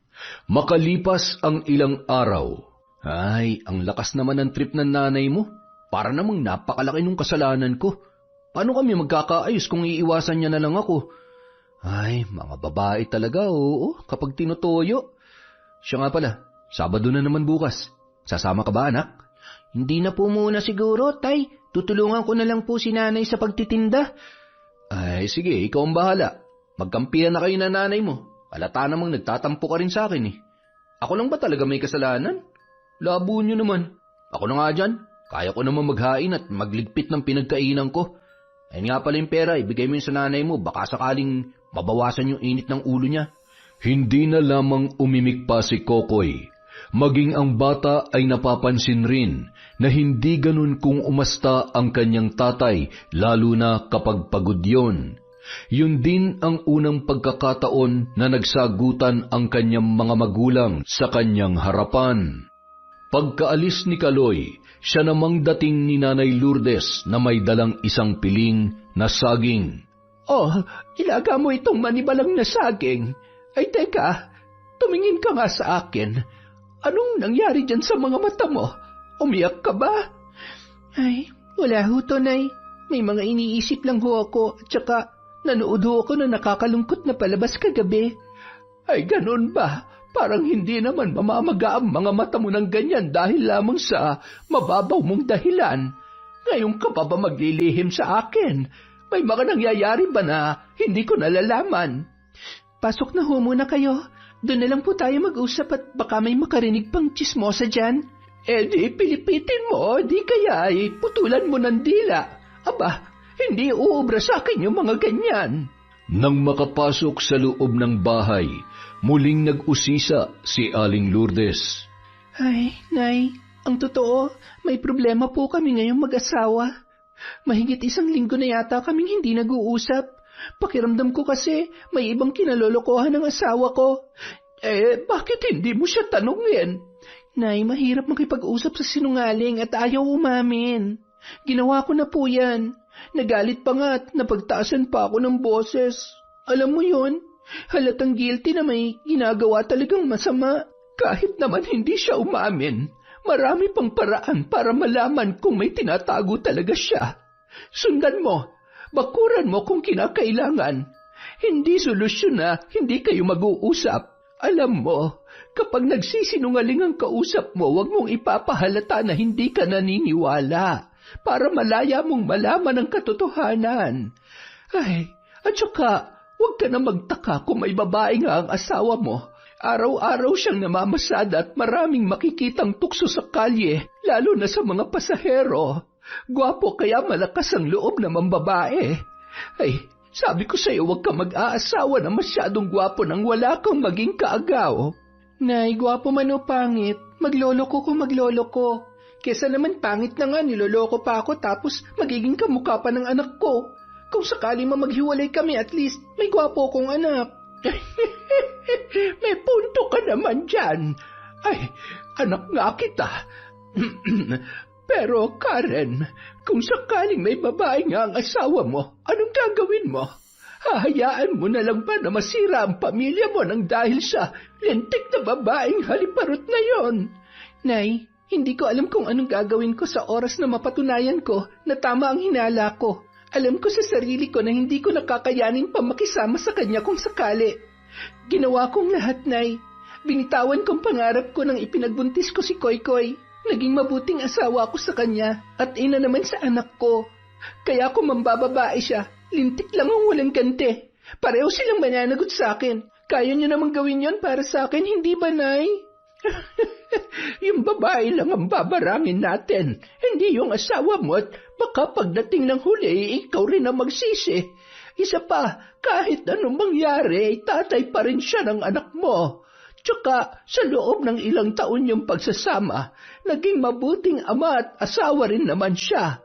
B: Makalipas ang ilang araw.
C: Ay, ang lakas naman ng trip ng nanay mo. Para namang napakalaki nung kasalanan ko. Paano kami magkakaayos kung iiwasan niya na lang ako? Ay, mga babae talaga, oo, kapag tinutoyo. Siya nga pala, Sabado na naman bukas. Sasama ka ba, anak?
D: Hindi na po muna siguro, Tay. Tutulungan ko na lang po si nanay sa pagtitinda.
C: Ay, sige, ikaw ang bahala. Magkampihan na kayo na nanay mo. Alata namang nagtatampo ka rin sa akin eh. Ako lang ba talaga may kasalanan? Labo nyo naman. Ako na nga dyan. Kaya ko naman maghain at magligpit ng pinagkainan ko. Ayun nga pala yung pera, ibigay mo yun sa nanay mo. Baka sakaling mabawasan yung init ng ulo niya.
B: Hindi na lamang umimik pa si Kokoy. Maging ang bata ay napapansin rin na hindi ganun kung umasta ang kanyang tatay, lalo na kapag pagod yon. Yun din ang unang pagkakataon na nagsagutan ang kanyang mga magulang sa kanyang harapan. Pagkaalis ni Kaloy, siya namang dating ni Nanay Lourdes na may dalang isang piling na saging.
D: Oh, ilaga mo itong manibalang na saging. Ay teka, tumingin ka nga sa akin. Anong nangyari dyan sa mga mata mo? Umiyak ka ba? Ay, wala ho, Tonay. May mga iniisip lang ho ako, at saka nanood ho ako na nakakalungkot na palabas kagabi. Ay, ganun ba?
A: Parang hindi naman mamamaga ang mga mata mo ng ganyan dahil lamang sa mababaw mong dahilan. Ngayon ka pa ba maglilihim sa akin? May mga nangyayari ba na hindi ko nalalaman?
D: Pasok na ho muna kayo. Doon na lang po tayo mag-usap at baka may makarinig pang tsismosa dyan.
A: Di pilipitin mo, di kaya putulan mo ng dila. Aba, hindi uubra sa akin yung mga ganyan.
B: Nang makapasok sa loob ng bahay, muling nag-usisa si Aling Lourdes.
D: Ay, Nay, ang totoo, may problema po kami ngayong mag-asawa. Mahigit 1 linggo na yata kaming hindi nag-uusap. Pakiramdam ko kasi may ibang kinalolokohan ng asawa ko.
A: Bakit hindi mo siya tanungin?
D: Nay, mahirap makipag-usap sa sinungaling at ayaw umamin. Ginawa ko na po yan. Nagalit pa nga at napagtaasan pa ako ng boses. Alam mo yon, halatang guilty na may ginagawa talagang masama.
A: Kahit naman hindi siya umamin, marami pang paraan para malaman kung may tinatago talaga siya. Sundan mo, bakuran mo kung kinakailangan. Hindi solusyon na hindi kayo mag-uusap. Alam mo, kapag nagsisinungaling ang kausap mo, huwag mong ipapahalata na hindi ka naniniwala para malaya mong malaman ang katotohanan. Ay, at saka, huwag ka na magtaka kung may babae nga ang asawa mo. Araw-araw siyang namamasada at maraming makikitang tukso sa kalye, lalo na sa mga pasahero. Gwapo kaya malakas ang loob na mambabae. Ay, sabi ko sa'yo, huwag ka mag-aasawa na masyadong gwapo nang wala kang maging kaagaw.
D: Nay, gwapo man o pangit, magloloko ko magloloko. Kesa naman pangit na nga, niloloko pa ako tapos magiging kamukha pa ng anak ko. Kung sakali maghiwalay kami, at least may gwapo kong anak.
A: May punto ka naman dyan. Ay, anak nga kita. Pero Karen, kung sakaling may babae nga ang asawa mo, anong gagawin mo? Hahayaan mo na lang ba na masira ang pamilya mo nang dahil sa lintik na babaeng haliparot na yon?
D: Nay, hindi ko alam kung anong gagawin ko sa oras na mapatunayan ko na tama ang hinala ko. Alam ko sa sarili ko na hindi ko nakakayanin pa makisama sa kanya kung sakali. Ginawa kong lahat, Nay. Binitawan kong pangarap ko nang ipinagbuntis ko si Koykoy. Naging mabuting asawa ko sa kanya at ina naman sa anak ko. Kaya kung mambababae siya, lintik lang ang walang ganti. Pareho silang mananagot sa akin. Kaya niyo namang gawin yon para sa akin, hindi ba, Nay?
A: Yung babae lang ang babarangin natin, hindi yung asawa mo at baka pagdating ng huli, ikaw rin ang magsisi. Isa pa, kahit anong mangyari, tatay pa rin siya ng anak mo. Tsaka sa loob ng ilang taon yung pagsasama, naging mabuting ama at asawa rin naman siya.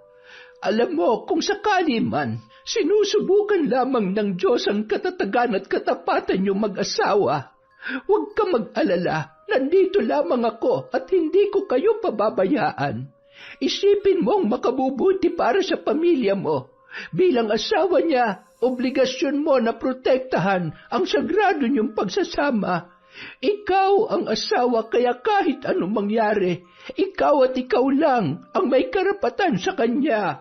A: Alam mo, kung sakali man, sinusubukan lamang ng Diyos ang katatagan at katapatan yung mag-asawa. Huwag ka mag-alala, nandito lamang ako at hindi ko kayo pababayaan. Isipin mong makabubuti para sa pamilya mo. Bilang asawa niya, obligasyon mo na protektahan ang sagrado niyong pagsasama. Ikaw ang asawa kaya kahit anong mangyari, ikaw at ikaw lang ang may karapatan sa kanya.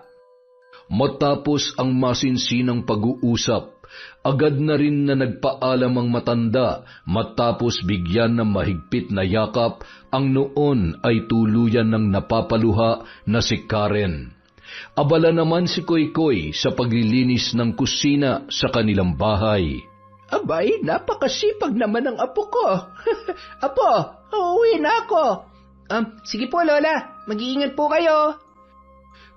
B: Matapos ang masinsinang pag-uusap, agad na rin na nagpaalam ang matanda matapos bigyan ng mahigpit na yakap ang noon ay tuluyan ng napapaluha na si Karen. Abala naman si Koykoy sa paglilinis ng kusina sa kanilang bahay.
A: Abay, napakasipag naman ang apo ko. Apo, uuwi na ako.
D: Sige po, Lola. Mag-iingat po kayo.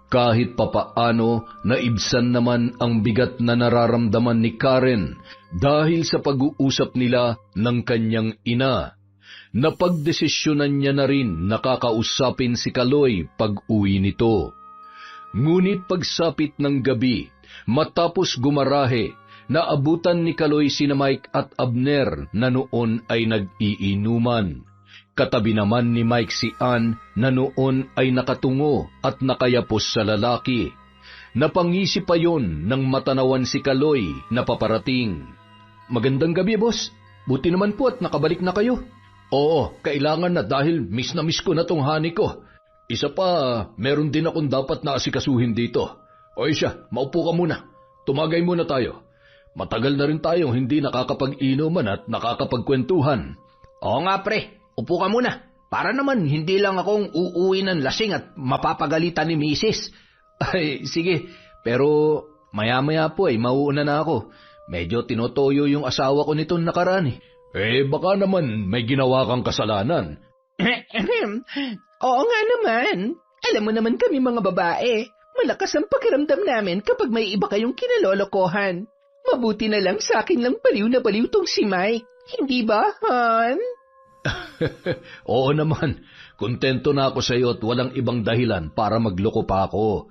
B: Kahit papaano, naibsan naman ang bigat na nararamdaman ni Karen dahil sa pag-uusap nila ng kanyang ina. Napagdesisyonan niya na rin nakakausapin si Kaloy pag-uwi nito. Ngunit pagsapit ng gabi, matapos gumarahe, naabutan ni Kaloy sina Mike at Abner na noon ay nag-iinuman. Katabi naman ni Mike si Ann na noon ay nakatungo at nakayapos sa lalaki. Napangisi pa yon nang matanawan si Kaloy na paparating.
A: Magandang gabi, boss. Buti naman po at nakabalik na kayo.
B: Oo, kailangan na dahil miss na miss ko na tong honey ko. Isa pa, meron din akong dapat na asikasuhin dito. O siya, maupo ka muna. Tumagay muna tayo. Matagal na rin tayong hindi nakakapag-inuman at nakakapagkwentuhan.
C: Oo nga pre, upo ka muna. Para naman hindi lang akong uuwi ng lasing at mapapagalitan ni Mrs.
B: Ay, sige. Pero maya-maya po mauuna na ako. Medyo tinotoyo yung asawa ko nitong nakaraan baka naman may ginawa kang kasalanan.
D: Oo nga naman. Alam mo naman kami mga babae. Malakas ang pakiramdam namin kapag may iba kayong kinalolokohan. Mabuti na lang sa akin lang baliw na baliw tong si Mike. Hindi ba, Han?
B: Oo naman. Kontento na ako sa iyo at walang ibang dahilan para magloko pa ako.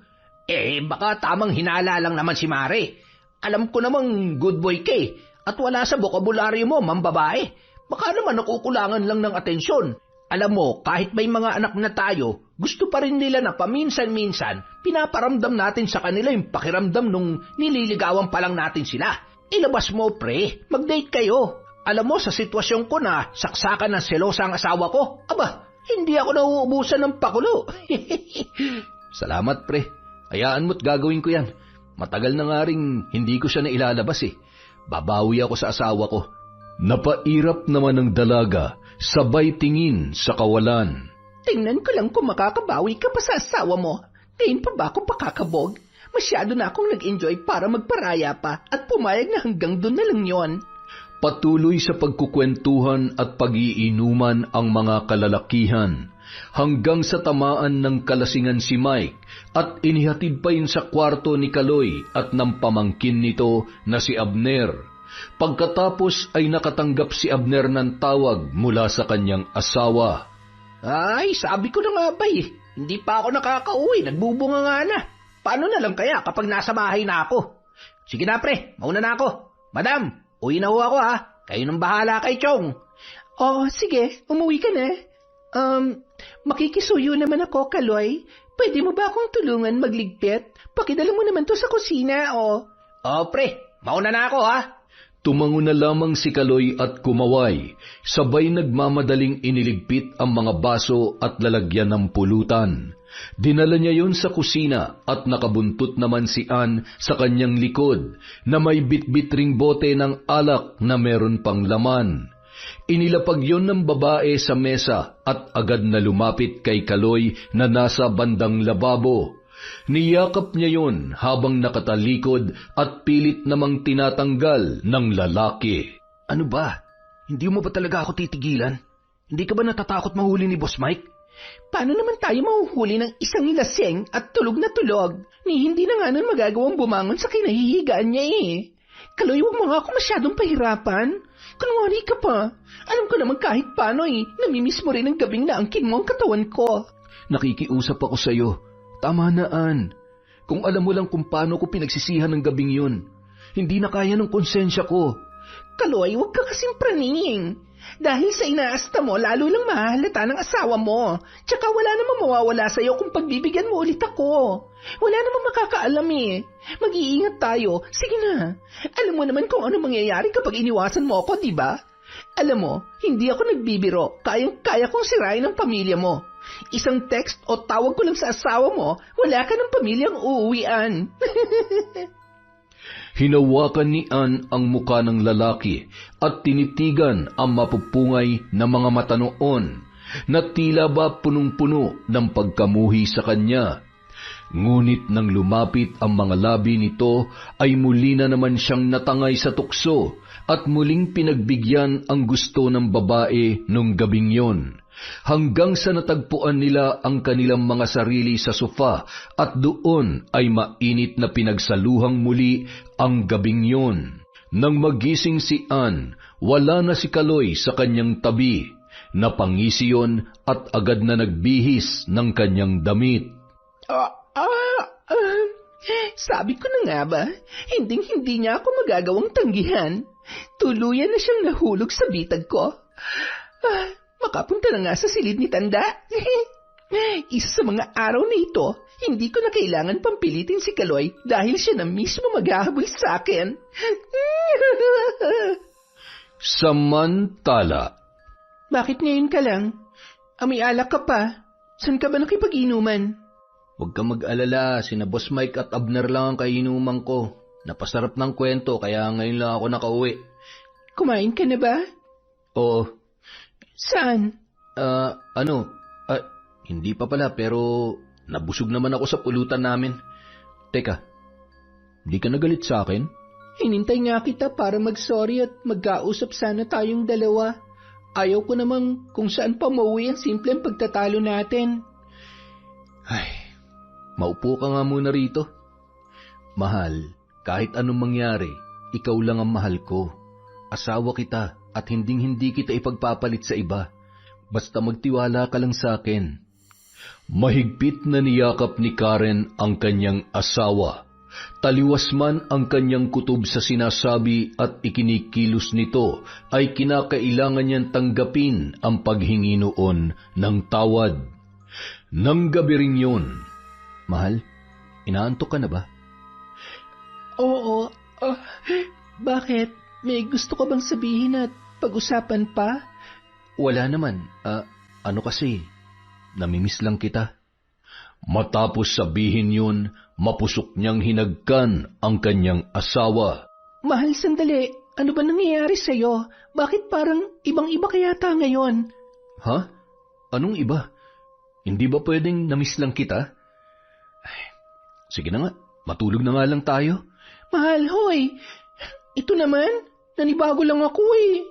C: Baka tamang hinala lang naman si Mare. Alam ko namang good boy ka at wala sa bokabularyo mo, mambabae. Baka naman nakukulangan lang ng atensyon. Alam mo, kahit may mga anak na tayo, gusto pa rin nila na paminsan-minsan, pinaparamdam natin sa kanila yung pakiramdam nung nililigawan pa lang natin sila. Ilabas mo, pre. Mag-date kayo. Alam mo, sa sitwasyon ko na saksakan ng selosa ang asawa ko, hindi ako nauubusan ng pakulo.
B: Salamat, pre. Hayaan mo't gagawin ko yan. Matagal na nga ring hindi ko siya nailalabas Babawi ako sa asawa ko. Napairap naman ng dalaga, sabay tingin sa kawalan.
D: Tingnan ko lang kung makakabawi ka pa sa asawa mo. Ngayon pa ba ako pakakabog? Masyado na akong nag-enjoy para magparaya pa at pumayag na hanggang doon na lang yon.
B: Patuloy sa pagkukwentuhan at pag-iinuman ang mga kalalakihan hanggang sa tamaan ng kalasingan si Mike at inihatid pa yun sa kwarto ni Kaloy at ng pamangkin nito na si Abner. Pagkatapos ay nakatanggap si Abner ng tawag mula sa kanyang asawa.
C: Ay, sabi ko na nga ba hindi pa ako nakakauwi, nagbubunga nga na. Paano na lang kaya kapag nasa bahay na ako? Sige na pre, mauna na ako. Madam, uwi na ho ako kayo nang bahala kay Chong.
D: Oh, sige, umuwi ka na. Makikisuyo naman ako, Kaloy. Pwede mo ba akong tulungan magligpit? Pakidala mo naman to sa kusina,
C: pre, mauna na ako
B: Tumango na lamang si Kaloy at kumaway, sabay nagmamadaling iniligpit ang mga baso at lalagyan ng pulutan. Dinala niya yon sa kusina at nakabuntot naman si Ann sa kanyang likod na may bitbit ring bote ng alak na meron pang laman. Inilapag yon ng babae sa mesa at agad na lumapit kay Kaloy na nasa bandang lababo. Niyakap niya yon habang nakatalikod at pilit namang tinatanggal ng lalaki.
C: Ano ba? Hindi mo ba talaga ako titigilan? Hindi ka ba natatakot mahuli ni Boss Mike?
D: Paano naman tayo mahuhuli ng isang laseng at tulog na tulog? Hindi na nga nun magagawang bumangon sa kinahihigaan niya Kaloy, huwag mo nga ako masyadong pahirapan. Kunwari ka pa. Alam ko naman kahit paano namimiss mo rin ang gabing naangkin mo ang katawan ko.
B: Nakikiusap ako sa iyo. Tama na, Ann. Kung alam mo lang kung paano ko pinagsisihan ng gabing yun, hindi na kaya ng konsensya ko.
D: Kaloy, huwag ka kasing praning. Dahil sa inaasta mo, lalo lang mahalata ng asawa mo. Tsaka wala namang mawawala sa'yo kung pagbibigyan mo ulit ako. Wala namang makakaalam Mag-iingat tayo. Sige na. Alam mo naman kung ano mangyayari kapag iniwasan mo ako, di ba? Alam mo, hindi ako nagbibiro. Kaya kong sirain ang pamilya mo. Isang text o tawag ko lang sa asawa mo, wala ka ng pamilyang uuwian.
B: Hinawakan ni Ann ang muka ng lalaki at tinitigan ang mapupungay na mga mata noon na tila ba punong-puno ng pagkamuhi sa kanya. Ngunit nang lumapit ang mga labi nito ay muli na naman siyang natangay sa tukso at muling pinagbigyan ang gusto ng babae nung gabing yon. Hanggang sa natagpuan nila ang kanilang mga sarili sa sofa at doon ay mainit na pinagsaluhang muli ang gabing yon. Nang magising si Ann, wala na si Kaloy sa kanyang tabi. Napangisi yon at agad na nagbihis ng kanyang damit.
D: Sabi ko na nga ba, hindi niya ako magagawang tanggihan. Tuluyan na siyang nahulog sa bitag ko. Makapunta na nga sa silid ni Tanda. Isa sa mga araw na ito, hindi ko na kailangan pampilitin si Kaloy dahil siya na mismo maghahabol sa akin.
B: Samantala.
D: Bakit ngayon ka lang? May alak ka pa. Saan ka ba nakipag-inuman?
C: Huwag kang mag-alala, sina Boss Mike at Abner lang ang kainuman ko. Napasarap ng kwento kaya ngayon lang ako nakauwi.
D: Kumain ka na ba?
C: Oo.
D: Saan?
B: Hindi pa pala pero nabusog naman ako sa pulutan namin. Teka, di ka nagalit sa akin?
D: Hinintay nga kita para mag-sorry at magkausap sana tayong dalawa. Ayaw ko namang kung saan pa mauwi ang simpleng pagtatalo natin.
B: Ay, maupo ka nga muna rito. Mahal, kahit anong mangyari, ikaw lang ang mahal ko. Asawa kita at hinding-hindi kita ipagpapalit sa iba. Basta magtiwala ka lang sa akin. Mahigpit na niyakap ni Karen ang kanyang asawa. Taliwas man ang kanyang kutob sa sinasabi at ikinikilos nito, ay kinakailangan niyang tanggapin ang paghingi noon ng tawad. Nang gabi rin yun. Mahal, inaantok ka na ba?
D: Oo. Bakit? May gusto ka bang sabihin at pag-usapan pa?
B: Wala naman. Ano kasi, namimiss lang kita. Matapos sabihin yun, mapusok niyang hinagkan ang kanyang asawa.
D: Mahal, sandali. Ano ba nangyayari sa'yo? Bakit parang ibang-iba kayata ngayon?
B: Ha? Anong iba? Hindi ba pwedeng namiss lang kita? Ay, sige na nga, matulog na nga lang tayo.
D: Mahal, hoy. Ito naman, nanibago lang ako eh.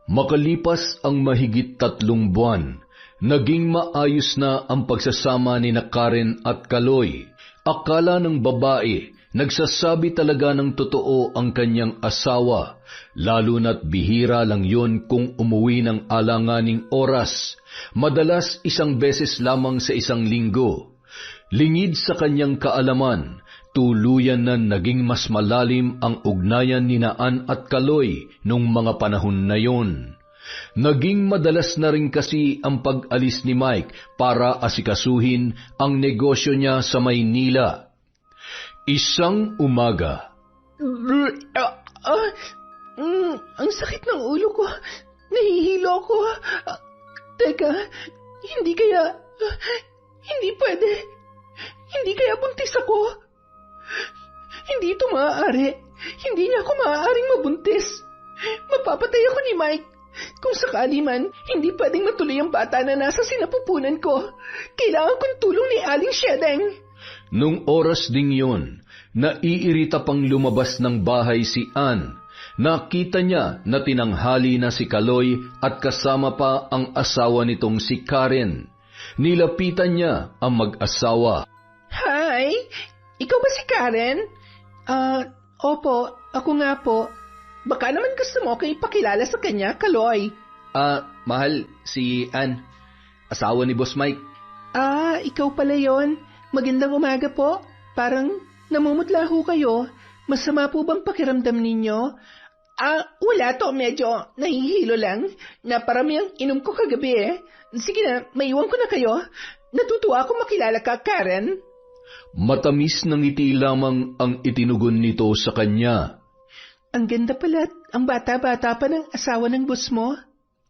B: Makalipas ang mahigit 3 buwan, naging maayos na ang pagsasama ni Karen at Kaloy. Akala ng babae, nagsasabi talaga ng totoo ang kanyang asawa, lalo na't bihira lang yon kung umuwi ng alanganing oras, madalas 1 beses lamang sa 1 linggo. Lingid sa kanyang kaalaman, tuluyan na naging mas malalim ang ugnayan ni Naan at Kaloy nung mga panahon na yon. Naging madalas na rin kasi ang pag-alis ni Mike para asikasuhin ang negosyo niya sa Maynila. Isang umaga.
D: Ang sakit ng ulo ko. Nahihilo ko. Teka, hindi pwede. Hindi kaya buntis ako. Hindi ito maaari. Hindi niya ako maaaring mabuntis. Mapapatay ako ni Mike. Kung sakali man, hindi pwedeng matuloy ang bata na nasa sinapupunan ko. Kailangan kong tulong ni Aling Shedeng.
B: Nung oras ding yun, naiirita pang lumabas ng bahay si Ann. Nakita niya na tinanghali na si Kaloy at kasama pa ang asawa nitong si Karen. Nilapitan niya ang mag-asawa.
D: Hi, ikaw ba si Karen? Opo, ako nga po. Baka naman gusto mo kayo ipakilala sa kanya, Kaloy.
B: Mahal, si Ann. Asawa ni Boss Mike.
D: Ikaw pala yon. Magandang umaga po. Parang namumutla ho kayo. Masama po bang pakiramdam ninyo? Wala to. Medyo nahihilo lang. Naparami ang inom ko kagabi eh. Sige na, maiwan ko na kayo. Natutuwa akong makilala ka, Karen.
B: Matamis ng ngiti lamang ang itinugon nito sa kanya.
D: Ang ganda pala at ang bata-bata pa ng asawa ng boss mo.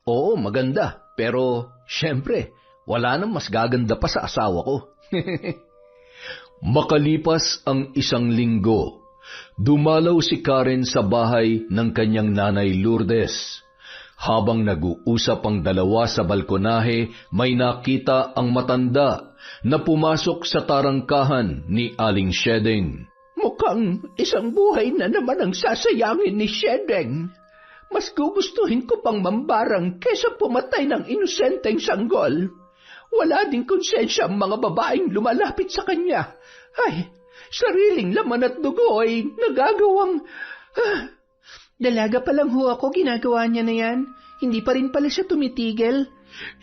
B: Oo, maganda. Pero, syempre, wala nang mas gaganda pa sa asawa ko. Makalipas ang 1 linggo, dumalaw si Karen sa bahay ng kanyang nanay Lourdes. Habang nag-uusap ang dalawa sa balkonahe, may nakita ang matanda na pumasok sa tarangkahan ni Aling Shedeng.
A: Mukhang isang buhay na naman ang sasayangin ni Shedeng. Mas gugustuhin ko pang mambarang kesa pumatay ng inosenteng sanggol. Wala ding konsensya ang mga babaeng lumalapit sa kanya. Ay, sariling laman at dugo ay nagagawang...
D: Dalaga pa lang ho ako, ginagawa niya na yan. Hindi pa rin pala siya tumitigil.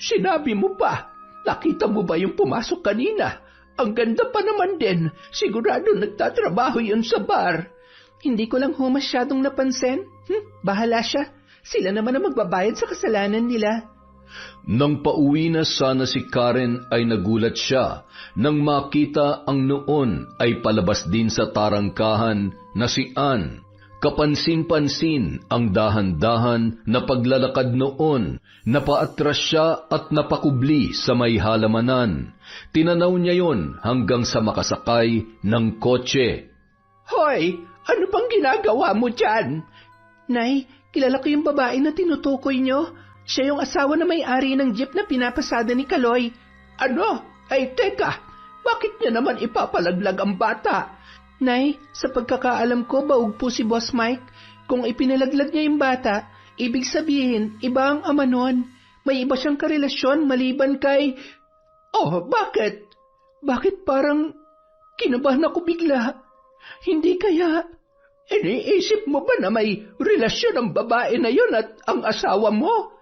A: Sinabi mo pa, nakita mo ba yung pumasok kanina? Ang ganda pa naman din. Sigurado nagtatrabaho yun sa bar.
D: Hindi ko lang ho masyadong napansin. Bahala siya. Sila naman ang magbabayad sa kasalanan nila.
B: Nang pauwi na sana si Karen ay nagulat siya nang makita ang noon ay palabas din sa tarangkahan na si Ann. Kapansin-pansin ang dahan-dahan na paglalakad noon, napaatras siya at napakubli sa may halamanan. Tinanaw niya yon hanggang sa makasakay ng kotse.
A: Hoy, ano bang ginagawa mo dyan?
D: Nay, kilala ko yung babae na tinutukoy niyo. Siya yung asawa na may-ari ng jeep na pinapasada ni Kaloy.
C: Ano? Ay, teka, bakit niya naman ipapalaglag ang bata?
D: Nay, sa pagkakaalam ko, baog po si Boss Mike. Kung ipinalaglag niya yung bata, ibig sabihin, iba ang ama nun. May iba siyang karelasyon maliban kay...
C: Oh, bakit?
D: Bakit parang kinabahan ako bigla? Hindi kaya...
C: Iniisip mo ba na may relasyon ang babae na yun at ang asawa mo?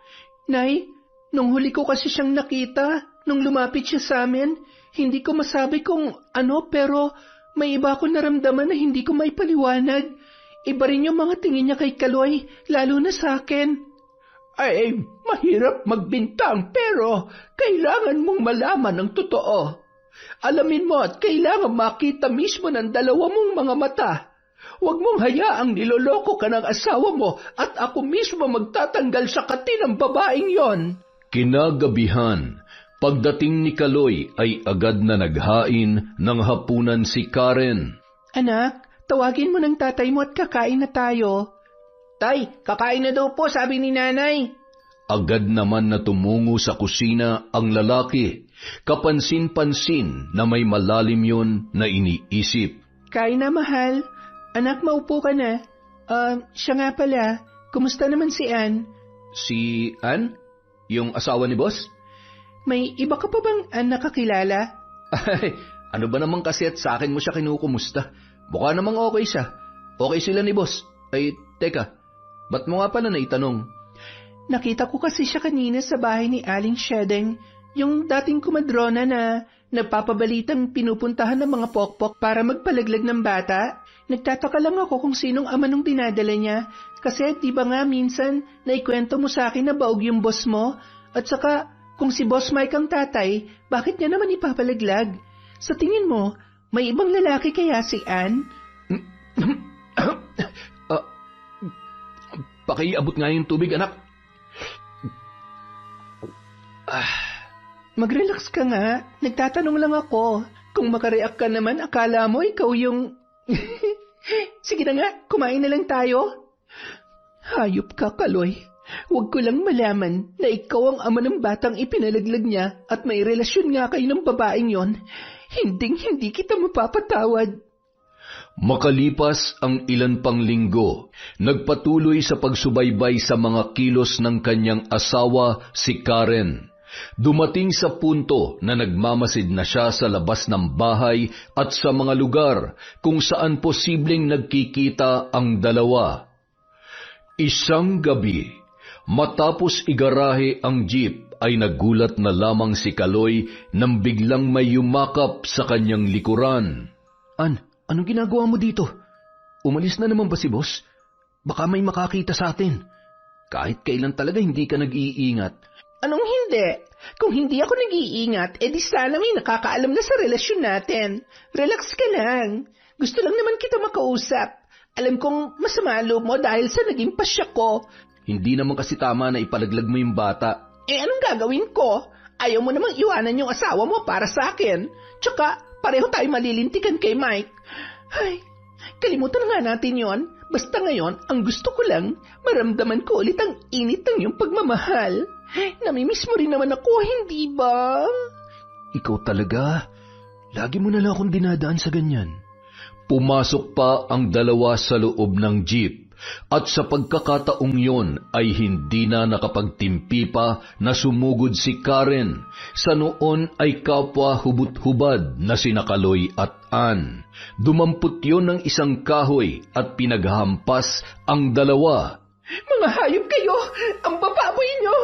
D: Nay, nung huli ko kasi siyang nakita, nung lumapit siya sa amin, hindi ko masabi kung ano pero may iba akong naramdaman na hindi ko may paliwanag. Iba rin yung mga tingin niya kay Kaloy, lalo na sa akin.
C: Ay, mahirap magbintang pero kailangan mong malaman ng totoo. Alamin mo at kailangan makita mismo ng dalawa mong mga mata. Huwag mong hayaang niloloko ka ng asawa mo at ako mismo magtatanggal sa kati ng babaeng yon.
B: Kinagabihan, pagdating ni Kaloy ay agad na naghain ng hapunan si Karen.
D: Anak, tawagin mo ng tatay mo at kakain na tayo.
C: Tay, kakain na daw po, sabi ni nanay.
B: Agad naman na tumungo sa kusina ang lalaki. Kapansin-pansin na may malalim yon na iniisip.
D: Kain na, mahal. Anak, maupo ka na. Siya nga pala, kumusta naman si Ann?
B: Si Ann? Yung asawa ni boss?
D: May iba ka pa bang Ann nakakilala?
B: Ay, ano ba naman kasi at sa akin mo siya kinukumusta? Mukha namang okay siya. Okay sila ni boss. Ay, teka, ba't mo nga pala naitanong?
D: Nakita ko kasi siya kanina sa bahay ni Aling Shedeng, yung dating kumadrona na nagpapabalitang pinupuntahan ng mga pokpok para magpalaglag ng bata. Nagtataka lang ako kung sinong ama nung dinadala niya. Kasi di ba nga minsan naikwento mo sa akin na baog yung boss mo? At saka kung si Boss Mike ang tatay, bakit niya naman ipapalaglag? Sa tingin mo, may ibang lalaki kaya si Ann?
B: Pakiabot nga yung tubig, anak.
D: Mag-relax ka nga. Nagtatanong lang ako. Kung makareact ka naman, akala mo ikaw yung... Sige na nga, kumain na lang tayo. Hayop ka, Kaloy. Huwag ko lang malaman na ikaw ang ama ng batang ipinalaglag niya at may relasyon nga kayo ng babaeng yon. Hindi kita mapapatawad.
B: Makalipas ang ilan pang linggo, nagpatuloy sa pagsubaybay sa mga kilos ng kanyang asawa si Karen. Dumating sa punto na nagmamasid na siya sa labas ng bahay at sa mga lugar kung saan posibleng nagkikita ang dalawa. Isang gabi, matapos igarahe ang jeep ay nagulat na lamang si Kaloy nang biglang may yumakap sa kanyang likuran.
C: Ann, anong ginagawa mo dito? Umalis na naman ba si boss? Baka may makakita sa atin. Kahit kailan talaga hindi ka nag-iingat.
D: Anong hindi? Kung hindi ako nag-iingat, edi sana may nakakaalam na sa relasyon natin. Relax ka lang. Gusto lang naman kita makausap. Alam kong masama loob mo dahil sa naging pasya ko.
B: Hindi naman kasi tama na ipalaglag mo yung bata.
D: Anong gagawin ko? Ayaw mo namang iwanan yung asawa mo para sa akin. Tsaka, pareho tayo malilintikan kay Mike. Ay, kalimutan nga natin yon. Basta ngayon, ang gusto ko lang, maramdaman ko ulit ang init ng iyong pagmamahal. Namimiss mo rin naman ako, hindi ba?
C: Ikaw talaga? Lagi mo na lang akong dinadaan sa ganyan.
B: Pumasok pa ang dalawa sa loob ng jeep at sa pagkakataong yon ay hindi na nakapagtimpi pa na sumugod si Karen. Sa noon ay kapwa hubot-hubad na sina Kaloy at Ann. Dumampot yon ng isang kahoy at pinaghampas ang dalawa.
D: Mga hayop kayo! Ang bababoy nyo!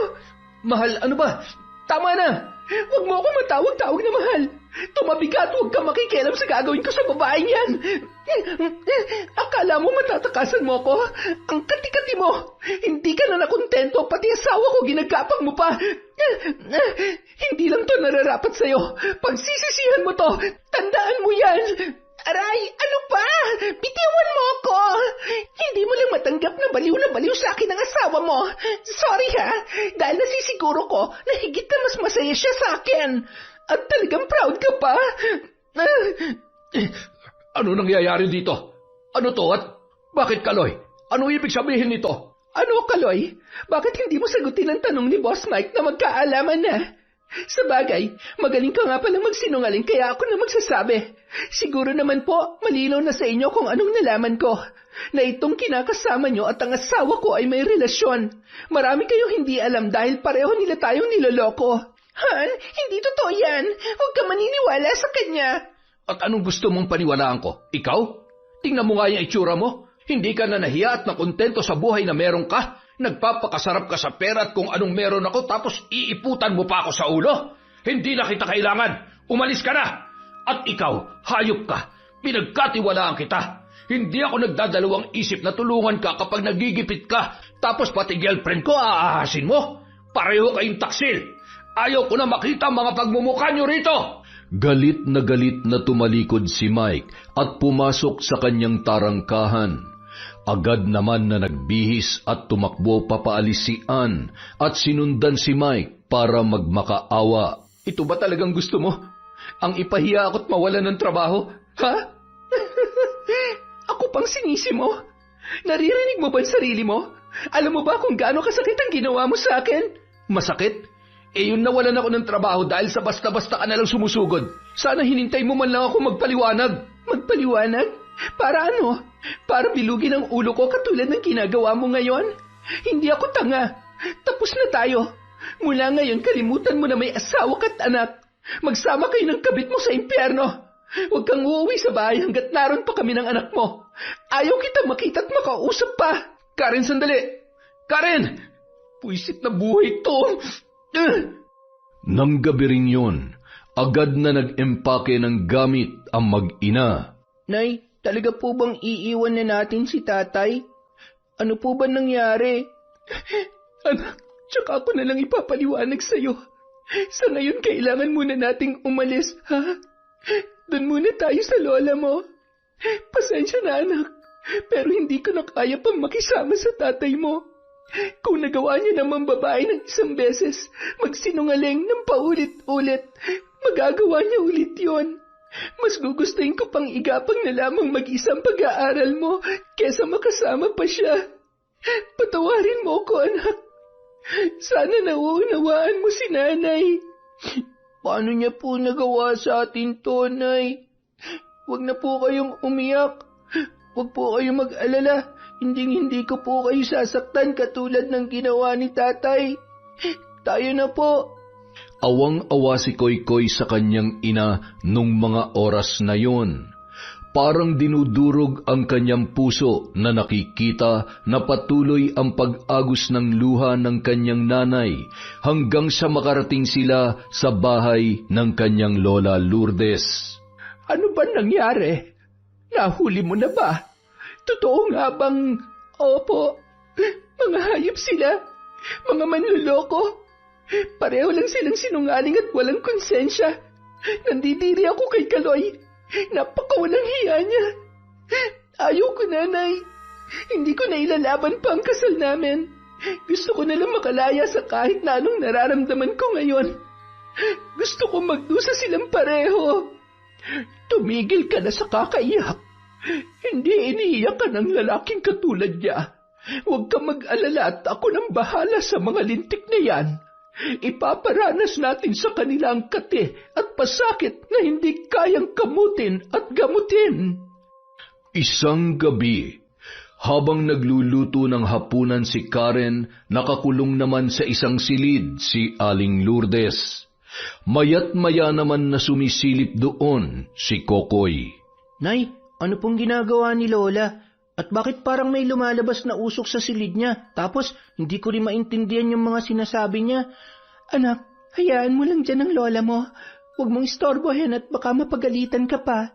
A: Mahal, ano ba? Tama na! Huwag mo ako matawag-tawag na mahal. Tumabi ka at huwag ka makikialam sa gagawin ko sa babaeng yan. Akala mo matatakasan mo ako? Ang kati-kati mo. Hindi ka na nakontento, pati asawa ko ginagapang mo pa. Hindi lang to nararapat sa'yo. Pagsisisihan mo to, tandaan mo yan.
D: Aray, ano pa? Bitiwan mo ako. Hindi mo lang matanggap na baliw sa akin ang asawa mo. Sorry ha, dahil nasisiguro ko na higit na mas masaya siya sa akin. At talagang proud ka pa.
B: Ano nangyayari dito? Ano to at bakit, Kaloy? Ano ibig sabihin nito?
A: Ano, Kaloy? Bakit hindi mo sagutin ang tanong ni Boss Mike na magkaalaman na? Sa bagay, magaling ka nga pala magsinungaling kaya ako na magsasabi. Siguro naman po, malinaw na sa inyo kung anong nalaman ko. Na itong kinakasama nyo at ang asawa ko ay may relasyon. Marami kayong hindi alam dahil pareho nila tayong niloloko. Han, hindi totoo yan. Huwag ka maniniwala sa kanya.
C: At anong gusto mong paniwalaan ko? Ikaw? Tingnan mo nga yung itsura mo. Hindi ka na nahiya at nakontento sa buhay na meron ka. Nagpapakasarap ka sa pera at kung anong meron ako tapos iiputan mo pa ako sa ulo. Hindi na kita kailangan. Umalis ka na. At ikaw, hayop ka. Pinagkatiwalaan kita. Hindi ako nagdadalawang isip na tulungan ka kapag nagigipit ka. Tapos pati girlfriend ko aahasin mo. Pareho kayong taksil. Ayaw ko na makita mga pagmumukha nyo rito.
B: Galit na tumalikod si Mike at pumasok sa kanyang tarangkahan. Agad naman na nagbihis at tumakbo papaalis si Ann at sinundan si Mike para magmakaawa.
A: Ito ba talagang gusto mo? Ang ipahiya ako't mawalan ng trabaho? Ha? Ako pang sinisi mo? Naririnig mo ba ang sarili mo? Alam mo ba kung gaano kasakit ang ginawa mo sa akin?
C: Masakit? Yun nawalan ako ng trabaho dahil sa basta-basta ka nalang sumusugod. Sana hinintay mo man lang ako magpaliwanag.
A: Magpaliwanag? Para ano? Para bilugin ang ulo ko katulad ng ginagawa mo ngayon? Hindi ako tanga. Tapos na tayo. Mula ngayon, kalimutan mo na may asawa ka't anak. Magsama kayo ng kabit mo sa impyerno. Huwag kang uuwi sa bahay hanggat naroon pa kami ng anak mo. Ayaw kita makita at makausap pa.
C: Karen, sandali! Karen! Puisit na buhay to!
B: Nang gabi rin yun, agad na nag-empake ng gamit ang mag-ina.
D: Nay, talaga po bang iiwan na natin si tatay? Ano po ba nangyari?
A: Anak, tsaka ako na lang ipapaliwanag sa'yo. Sa ngayon, kailangan muna nating umalis, ha? Doon muna tayo sa lola mo. Pasensya na, anak. Pero hindi ko na kaya pang makisama sa tatay mo. Kung nagawa niya naman babae ng isang beses, magsinungaling ng paulit-ulit, magagawa niya ulit yon. Mas gugustuhin ko pang igapang na lamang mag-isang pag-aaral mo kesa makasama pa siya. Patawarin mo ko, anak. Sana nauunawaan mo si nanay.
D: Paano niya po nagawa sa atin to, Nay? Huwag na po kayong umiyak. Huwag po kayong mag-alala. Hindi ko po kayo sasaktan katulad ng ginawa ni tatay. Tayo na po.
B: Awang-awa si Koy-Koy sa kanyang ina nung mga oras na yon. Parang dinudurog ang kanyang puso na nakikita na patuloy ang pag-agos ng luha ng kanyang nanay hanggang sa makarating sila sa bahay ng kanyang lola Lourdes.
A: Ano ba nangyari? Nahuli mo na ba? Totoo nga bang... Opo, mga hayop sila, mga manluloko. Pareho lang silang sinungaling at walang konsensya. Nandidiri ako kay Kaloy. Napakawalang hiya niya. Ayaw ko, nanay. Hindi ko na ilalaban pa ang kasal namin. Gusto ko na lang makalaya sa kahit na anong nararamdaman ko ngayon. Gusto ko magdusa silang pareho. Tumigil ka na sa kakaiyak. Hindi iniiyak ka ng lalaking katulad niya. Huwag ka mag-alala at ako nang bahala sa mga lintik na yan. Ipaparanas natin sa kanila ang kate at pasakit na hindi kayang kamutin at gamutin.
B: Isang gabi, habang nagluluto ng hapunan si Karen, nakakulong naman sa isang silid si Aling Lourdes. Mayat-maya naman na sumisilip doon si Kokoy.
D: Nay, ano pong ginagawa ni Lola? At bakit parang may lumalabas na usok sa silid niya? Tapos, hindi ko rin maintindihan yung mga sinasabi niya.
A: Anak, hayaan mo lang dyan ang lola mo. Huwag mong istorbohin at baka mapagalitan ka pa.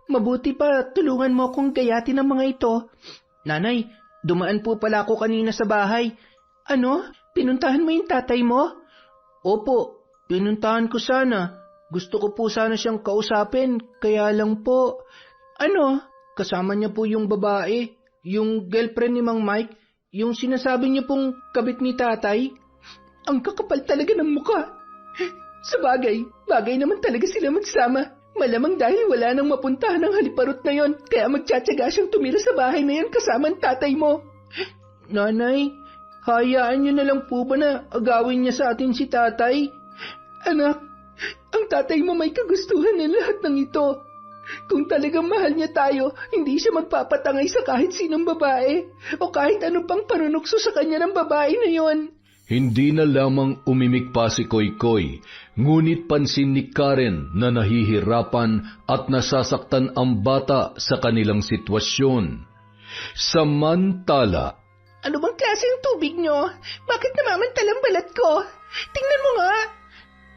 A: Mabuti pa, tulungan mo akong gayatin ang mga ito.
D: Nanay, dumaan po pala ako kanina sa bahay.
A: Ano? Pinuntahan mo yung tatay mo?
D: Opo, pinuntahan ko sana. Gusto ko po sana siyang kausapin, kaya lang po.
A: Ano?
D: Kasama niya po yung babae, yung girlfriend ni Mang Mike, yung sinasabi niya pong kabit ni tatay.
A: Ang kakapal talaga ng mukha. Sa bagay naman talaga sila magsama. Malamang dahil wala nang mapuntahan ng haliparot na yon, kaya magtsatsaga siyang tumira sa bahay na yon kasama ang tatay mo.
D: Nanay,
A: Hayaan niyo na lang po ba na agawin niya sa atin si tatay? Anak, ang tatay mo may kagustuhan ng lahat ng ito. Kung talagang mahal niya tayo, hindi siya magpapatangay sa kahit sinong babae o kahit ano pang panunukso sa kanya ng babae na yon.
B: Hindi na lamang umimik pa si Koy-Koy, ngunit pansin ni Karen na nahihirapan at nasasaktan ang bata sa kanilang sitwasyon. Samantala,
D: Ano bang klaseng tubig nyo? Bakit namamantalang balat ko? Tingnan mo nga.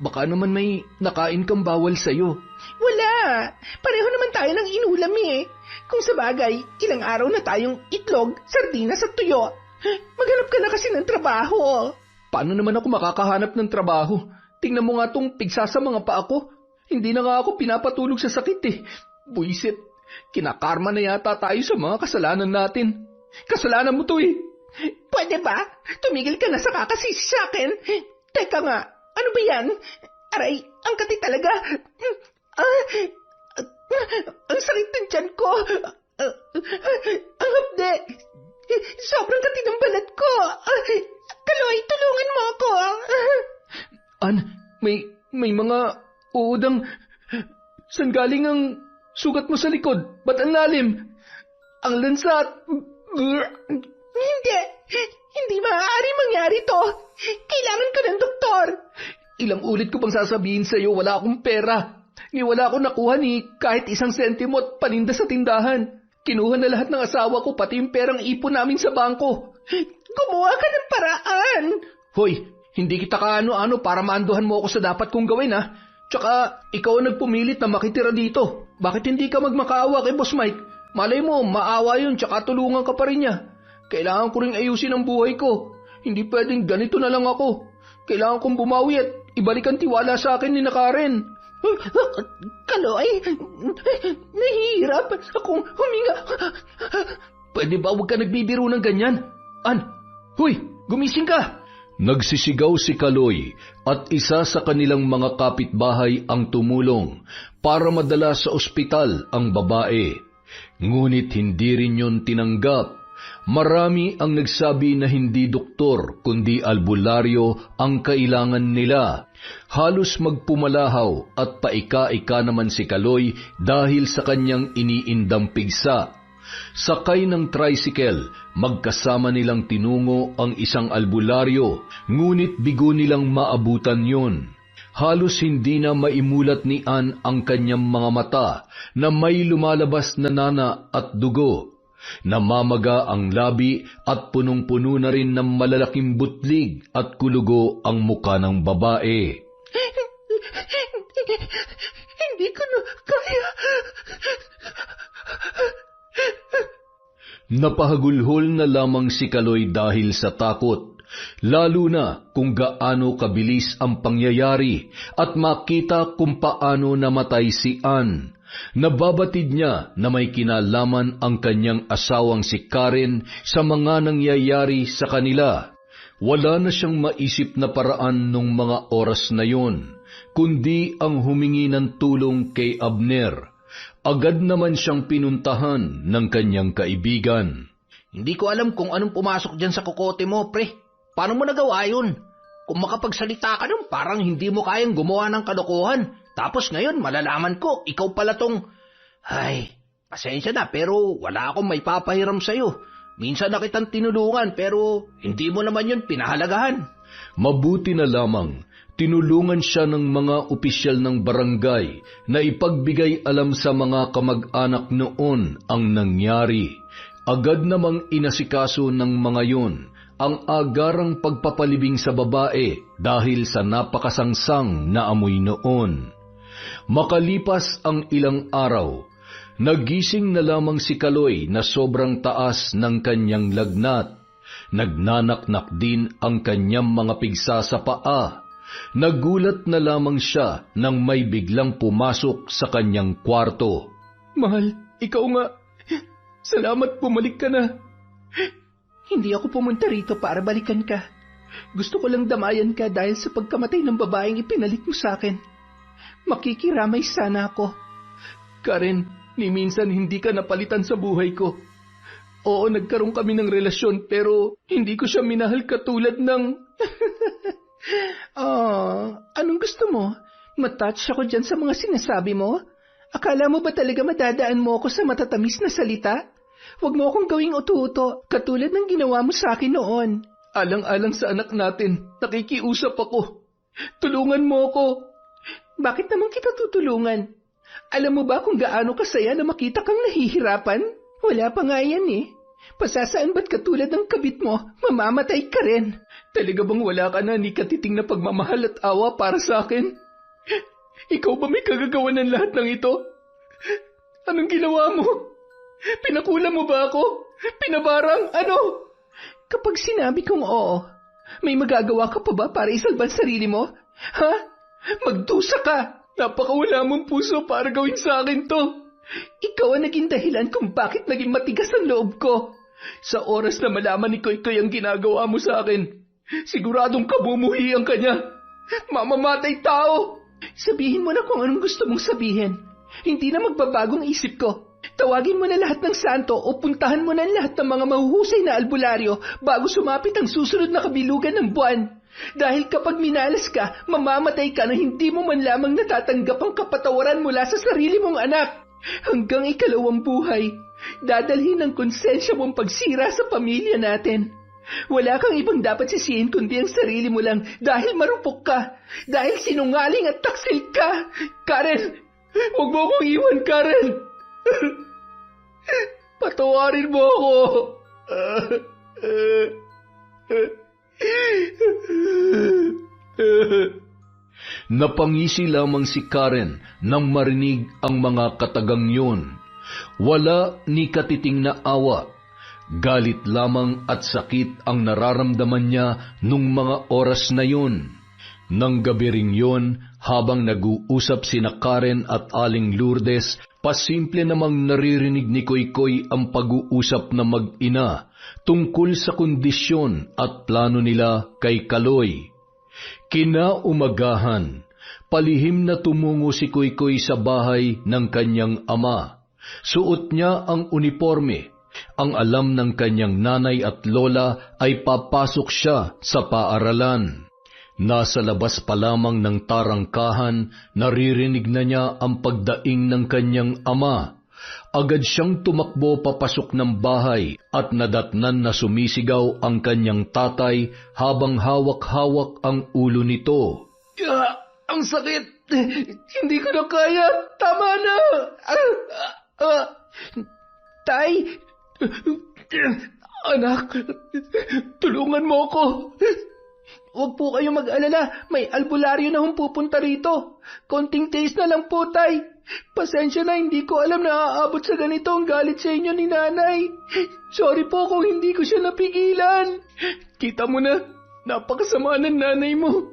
A: Baka naman may nakain kang bawal sa'yo.
D: Wala. Pareho naman tayo ng inulam eh. Kung sa bagay, ilang araw na tayong itlog, sardinas at tuyo. Maghanap ka na kasi ng trabaho.
A: Paano naman ako makakahanap ng trabaho? Tingnan mo nga tong pigsa sa mga paa ko. Hindi na nga ako pinapatulog sa sakit eh. Buisit, kinakarma na yata tayo sa mga kasalanan natin. Kasalanan mo to eh.
D: Pwede ba? Tumigil ka na sa kakasisi sa akin. Teka nga, ano ba yan? Aray, ang kati talaga. Ang sakit ng tiyan ko. Ang hapde. Sobrang kati ng balat ko. Kaloy, tulungan mo ako.
A: May mga uudang... San galing ang sugat mo sa likod? Ba't ang lalim? Ang lansat.
D: Hindi maaari mangyari to. Kailangan ko ng doktor.
A: Ilang ulit ko bang sasabihin sa'yo, wala akong pera. Wala akong nakuha ni kahit 1 sentimo at paninda sa tindahan. Kinuha na lahat ng asawa ko, pati yung perang ipon namin sa bangko.
D: Gumawa ka ng paraan.
A: Hoy, hindi kita kaano-ano para maanduhan mo ako sa dapat kong gawin ha. Tsaka, ikaw ang nagpumilit na makitira dito. Bakit hindi ka magmakaawa kay Boss Mike? Malay mo, maawa yun, tsaka tulungan ka pa rin niya. Kailangan ko ring ayusin ang buhay ko. Hindi pwedeng ganito na lang ako. Kailangan kong bumawi at ibalik ang tiwala sa akin ni Karen.
D: Kaloy, nahihirap akong huminga.
A: Pwede ba huwag ka nagbibiro ng ganyan? Hoy, gumising ka!
B: nagsisigaw si Kaloy at isa sa kanilang mga kapitbahay ang tumulong para madala sa ospital ang babae. Ngunit hindi rin yun tinanggap. Marami ang nagsabi na hindi doktor kundi albularyo ang kailangan nila. Halos magpumalahaw at paika-ika naman si Kaloy dahil sa kanyang iniindang pigsa. Sakay ng tricycle, magkasama nilang tinungo ang isang albularyo, ngunit bigo nilang maabutan yun. Halos hindi na maimulat ni Ann ang kanyang mga mata na may lumalabas na nana at dugo. Namamaga ang labi at punong-puno na rin ng malalaking butlig at kulugo ang muka ng babae.
D: Hindi ko na kaya.
B: Napahagulhol na lamang si Kaloy dahil sa takot, lalo na kung gaano kabilis ang pangyayari at makita kung paano namatay si Ann. Nababatid niya na may kinalaman ang kanyang asawang si Karen sa mga nangyayari sa kanila. Wala na siyang maisip na paraan nung mga oras na yon, kundi ang humingi ng tulong kay Abner. Agad naman siyang pinuntahan ng kanyang kaibigan.
C: Hindi ko alam kung anong pumasok dyan sa kokote mo, pre. Paano mo nagawa yun? Kung makapagsalita ka nun, parang hindi mo kayang gumawa ng kalokohan. Tapos ngayon, malalaman ko, ikaw pala tong... Ay, pasensya na, pero wala akong may papahiram sa'yo. Minsan na kitang tinulungan, pero hindi mo naman yun pinahalagahan.
B: Mabuti na lamang, tinulungan siya ng mga opisyal ng barangay na ipagbigay alam sa mga kamag-anak noon ang nangyari. Agad namang inasikaso ng mga yun ang agarang pagpapalibing sa babae dahil sa napakasangsang na amoy noon. Makalipas ang ilang araw, nagising na lamang si Kaloy na sobrang taas ng kanyang lagnat. Nagnanaknak din ang kanyang mga pigsa sa paa. Nagulat na lamang siya nang may biglang pumasok sa kanyang kwarto.
A: Mahal, ikaw nga. Salamat, bumalik ka na.
D: Hindi ako pumunta rito para balikan ka. Gusto ko lang damayan ka dahil sa pagkamatay ng babaeng ipinalit mo sa akin. Makikiramay sana ako.
A: Karen, ni minsan hindi ka napalitan sa buhay ko. Oo, nagkaroon kami ng relasyon pero hindi ko siya minahal katulad ng... Anong gusto mo? Matouch ako dyan sa mga sinasabi mo? Akala mo ba talaga madadaan mo ako sa matatamis na salita? Huwag mo akong gawing uto-uto katulad ng ginawa mo sa akin noon. Alang-alang sa anak natin, nakikiusap ako. Tulungan mo ako. Bakit naman kita tutulungan? Alam mo ba kung gaano kasaya na makita kang nahihirapan? Wala pa nga yan eh. Pasasaan ba't katulad ng kabit mo, mamamatay ka rin? Talaga bang wala ka na ni katiting na pagmamahal at awa para sa akin? Ikaw ba may kagagawa ng lahat ng ito? Anong ginawa mo? Pinakula mo ba ako? Pinabarang? Ano? Kapag sinabi kong oo, may magagawa ka pa ba para isalban sarili mo? Ha? Magdusa ka! Napakawala mong puso para gawin sa akin to. Ikaw ang naging dahilan kung bakit naging matigas ang loob ko. Sa oras na malaman ni Koy-Koy ang ginagawa mo sa akin, siguradong kabumuhi ang kanya. Mamamatay tao! Sabihin mo na kung anong gusto mong sabihin. Hindi na magbabagong isip ko. Tawagin mo na lahat ng santo o puntahan mo na lahat ng mga mahuhusay na albularyo bago sumapit ang susunod na kabilugan ng buwan. Dahil kapag minalas ka, mamamatay ka na hindi mo man lamang natatanggap ang kapatawaran mula sa sarili mong anak. Hanggang ikalawang buhay, dadalhin ng konsensya mong pagsira sa pamilya natin. Wala kang ibang dapat sisihin kundi ang sarili mo lang dahil marupok ka, dahil sinungaling at taksil ka. Karen, huwag mo akong iwan, Karen. Patawarin mo ako.
B: Napangisi lamang si Karen nang marinig ang mga katagang yun. Wala ni katiting na awa. Galit lamang at sakit ang nararamdaman niya nung mga oras na yun. Nang gabi ring yun, habang nag-uusap sina Karen at Aling Lourdes, pasimple namang naririnig ni Koy-Koy ang pag-uusap na mag-ina tungkol sa kondisyon at plano nila kay Kaloy. Kinaumagahan, palihim na tumungo si Koy-Koy sa bahay ng kanyang ama. Suot niya ang uniforme. Ang alam ng kanyang nanay at lola ay papasok siya sa paaralan. Nasa labas pa lamang ng tarangkahan, naririnig na niya ang pagdaing ng kanyang ama. Agad siyang tumakbo papasok ng bahay at nadatnan na sumisigaw ang kanyang tatay habang hawak-hawak ang ulo nito.
A: Ang sakit! Hindi ko na kaya! Tama na! Tay! Anak! Tulungan mo ako! Huwag po kayong mag-alala, may albularyo na pupunta rito. Konting taste na lang po, Tay. Pasensya na, hindi ko alam na aabot sa ganito ang galit sa inyo ni Nanay. Sorry po kung hindi ko siya napigilan. Kita mo na, napakasama ng nanay mo.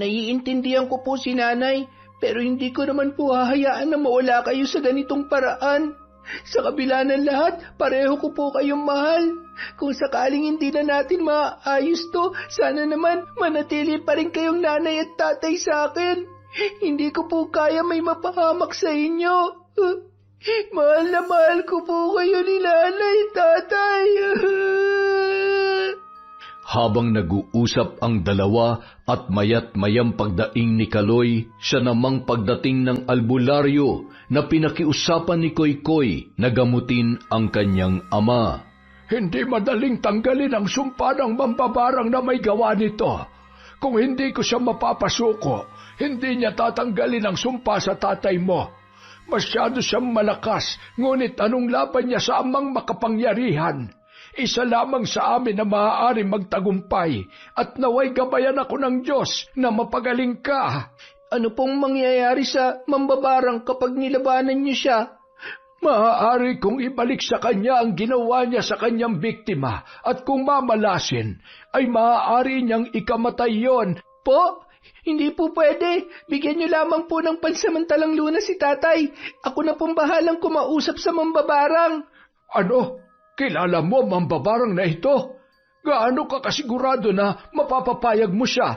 A: Naiintindihan ko po si Nanay, pero hindi ko naman po hahayaan na mawala kayo sa ganitong paraan. Sa kabila ng lahat, pareho ko po kayong mahal. Kung sakaling hindi na natin maayos to, sana naman manatili pa rin kayong nanay at tatay sa akin. Hindi ko po kaya may mapahamak sa inyo. Mahal na mahal ko po kayo ni nanay, tatay.
B: Habang nag-uusap ang dalawa at mayat mayang pagdaing ni Kaloy, siya namang pagdating ng albularyo na pinakiusapan ni Koy-Koy na gamutin ang kanyang ama.
E: Hindi madaling tanggalin ang sumpa ng mambabarang na may gawa nito. Kung hindi ko siya mapapasuko, hindi niya tatanggalin ang sumpa sa tatay mo. Masyado siyang malakas, ngunit anong laban niya sa amang makapangyarihan? Isa lamang sa amin na maaari magtagumpay at naway gabayan ako ng Diyos na mapagaling ka.
A: Ano pong mangyayari sa mambabarang kapag nilabanan niyo siya?
E: Maaari kong ibalik sa kanya ang ginawa niya sa kanyang biktima at kung mamalasin, ay maaari niyang ikamatay yon.
A: Po, hindi po pwede. Bigyan niyo lamang po ng pansamantalang lunas si tatay. Ako na pong bahalang kumausap sa mambabarang.
E: Ano? Kilala mo mambabarang na ito? Gaano ka kasigurado na mapapapayag mo siya?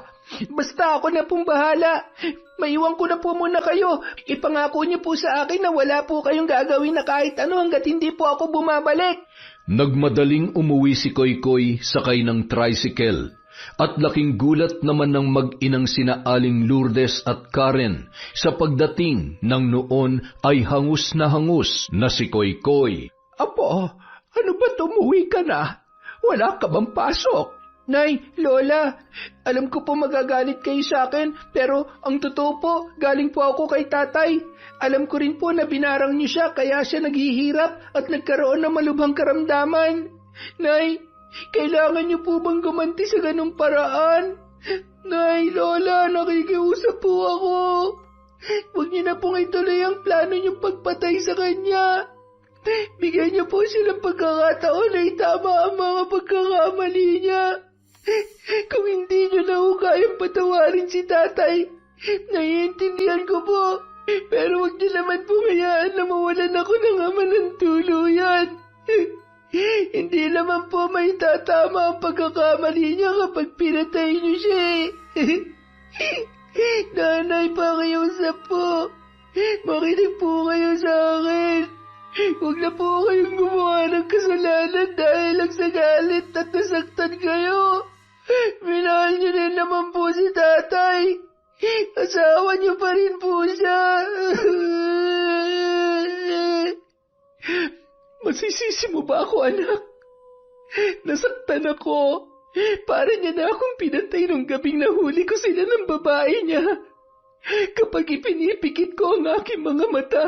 A: Basta ako na pong bahala. Maiwan ko na po muna kayo. Ipangako niyo po sa akin na wala po kayong gagawin na kahit ano hanggat hindi po ako bumabalik.
B: Nagmadaling umuwi si Koykoy sakay ng tricycle, at laking gulat naman ng mag-inang sina Aling Lourdes at Karen sa pagdating ng noon ay hangus na si Koykoy.
A: Apo, ano ba't umuwi ka na? Wala ka bang pasok? Nay, Lola, alam ko po magagalit kayo sa akin, pero ang totoo po, galing po ako kay tatay. Alam ko rin po na binarang niyo siya kaya siya naghihirap at nagkaroon ng malubhang karamdaman. Nay, kailangan niyo po bang gumanti sa ganung paraan? Nay, Lola, nakikiusap po ako. Huwag niyo na pong ituloy ang plano niyong pagpatay sa kanya. Bigyan niyo po silang pagkakataon na itama ang mga pagkakamali niya. Kung hindi niyo na ho kayang patawarin si tatay, naiintindihan ko po. Pero huwag niyo naman po hayaan na mawalan ako ng ama ng tuluyan. Hindi naman po may tatama ang pagkakamali niya kapag pinatay niyo siya eh. Nanay, pakiusap po. Makinig po kayo sa akin. Huwag na po kayong gumawa ng kasalanan dahil lang sa galit at nasaktan kayo. Minahal niyo rin naman po si tatay. Asawa niyo pa rin po siya. Masisisi mo ba ako, anak? Nasaktan ako. Para niya na akong pinatay nung gabing nahuli ko sila ng babae niya. Kapag ipinipikit ko ang aking mga mata,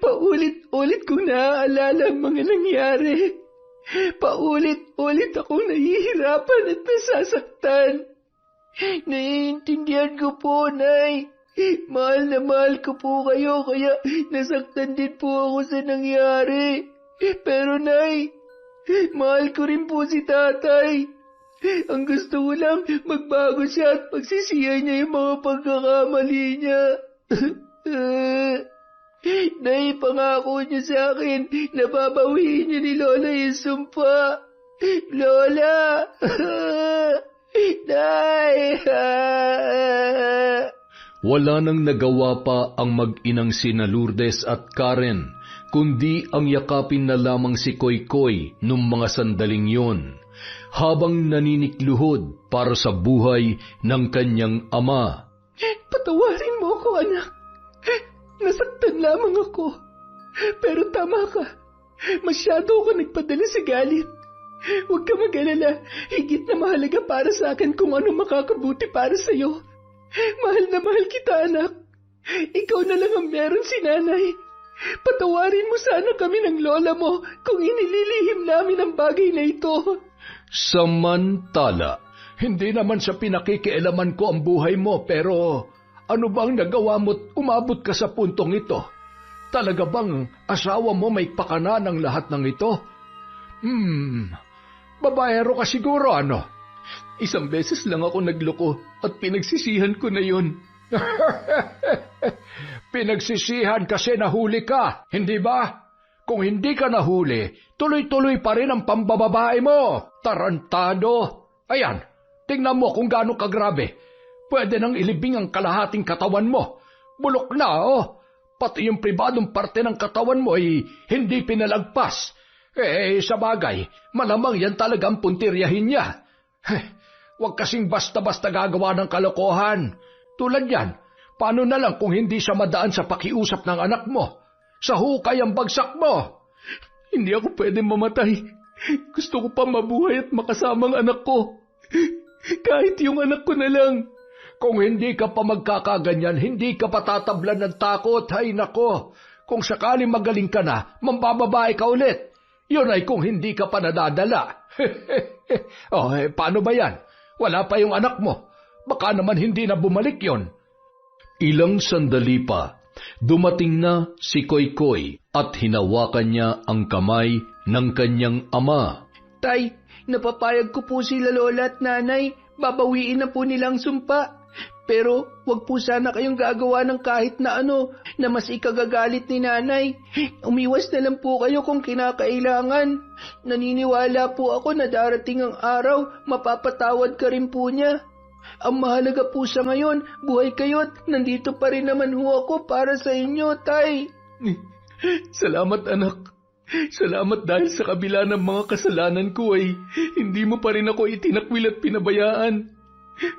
A: paulit-ulit kong naaalala ang mga nangyari. Paulit-ulit akong nahihirapan at nasasaktan. Naiintindihan ko po, Nay. Mahal na mahal ko po kayo, kaya nasaktan din po ako sa nangyari. Pero Nay, mahal ko rin po si tatay. Ang gusto ko lang, magbago siya at pagsisihan niya yung mga pagkakamali niya. Nay, pangako niyo sa akin na babawiin niyo ni Lola yung sumpa. Lola! Nay!
B: Wala nang nagawa pa ang mag-inang sina Lourdes at Karen, kundi ang yakapin na lamang si Koykoy nung mga sandaling yon, habang naninikluhod para sa buhay ng kanyang ama.
A: Patawarin mo ako, anak. Nasaktan lamang ako. Pero tama ka. Masyado ako nagpadala sa galit. Huwag ka mag-alala. Higit na mahalaga para sa akin kung ano makakabuti para sa'yo. Mahal na mahal kita, anak. Ikaw na lang ang meron si nanay. Patawarin mo sana kami ng lola mo kung inililihim namin ang bagay na ito.
B: Samantala,
E: Hindi naman sa pinakikialaman ko ang buhay mo, pero ano bang nagawa mo't umabot ka sa puntong ito? Talaga bang asawa mo may pakana ng lahat ng ito? Babaero ka siguro, ano?
A: Isang beses lang ako nagloko at pinagsisihan ko na yun.
E: Pinagsisihan kasi nahuli ka, hindi ba? Kung hindi ka nahuli, tuloy-tuloy pa rin ang pambababae mo. Tarantado. Ayan, tingnan mo kung gaano kagrabe. Pwede nang ilibing ang kalahating katawan mo. Bulok na, oh. Pati yung pribadong parte ng katawan mo ay hindi pinalagpas. Sa bagay, malamang yan talagang puntiryahin niya. Huwag kasing basta-basta gagawa ng kalokohan. Tulad yan, paano na lang kung hindi siya madaan sa pakiusap ng anak mo? Sa hukay ang bagsak mo.
A: Hindi ako pwede mamatay. Gusto ko pa mabuhay at makasamang anak ko. Kahit yung anak ko na lang.
E: Kung hindi ka pa magkakaganyan, hindi ka patatablan ng takot. Hay nako, kung sakaling magaling ka na, mambababae ka ulit. Yun ay kung hindi ka pa nadadala. Paano ba yan? Wala pa yung anak mo. Baka naman hindi na bumalik yon.
B: Ilang sandali pa, dumating na si Koykoy at hinawakan niya ang kamay ng kanyang ama.
A: Tay, napapayag ko po sila lola at nanay. Babawiin na po nilang sumpa. Pero wag po sana kayong gagawa ng kahit na ano na mas ikagagalit ni nanay. Umiwas na lang po kayo kung kinakailangan. Naniniwala po ako na darating ang araw, mapapatawad ka rin po niya. Ang mahalaga po sa ngayon, buhay kayo at nandito pa rin naman ho ako para sa inyo, tay. Salamat anak. Salamat dahil sa kabila ng mga kasalanan ko ay hindi mo pa rin ako itinakwil at pinabayaan.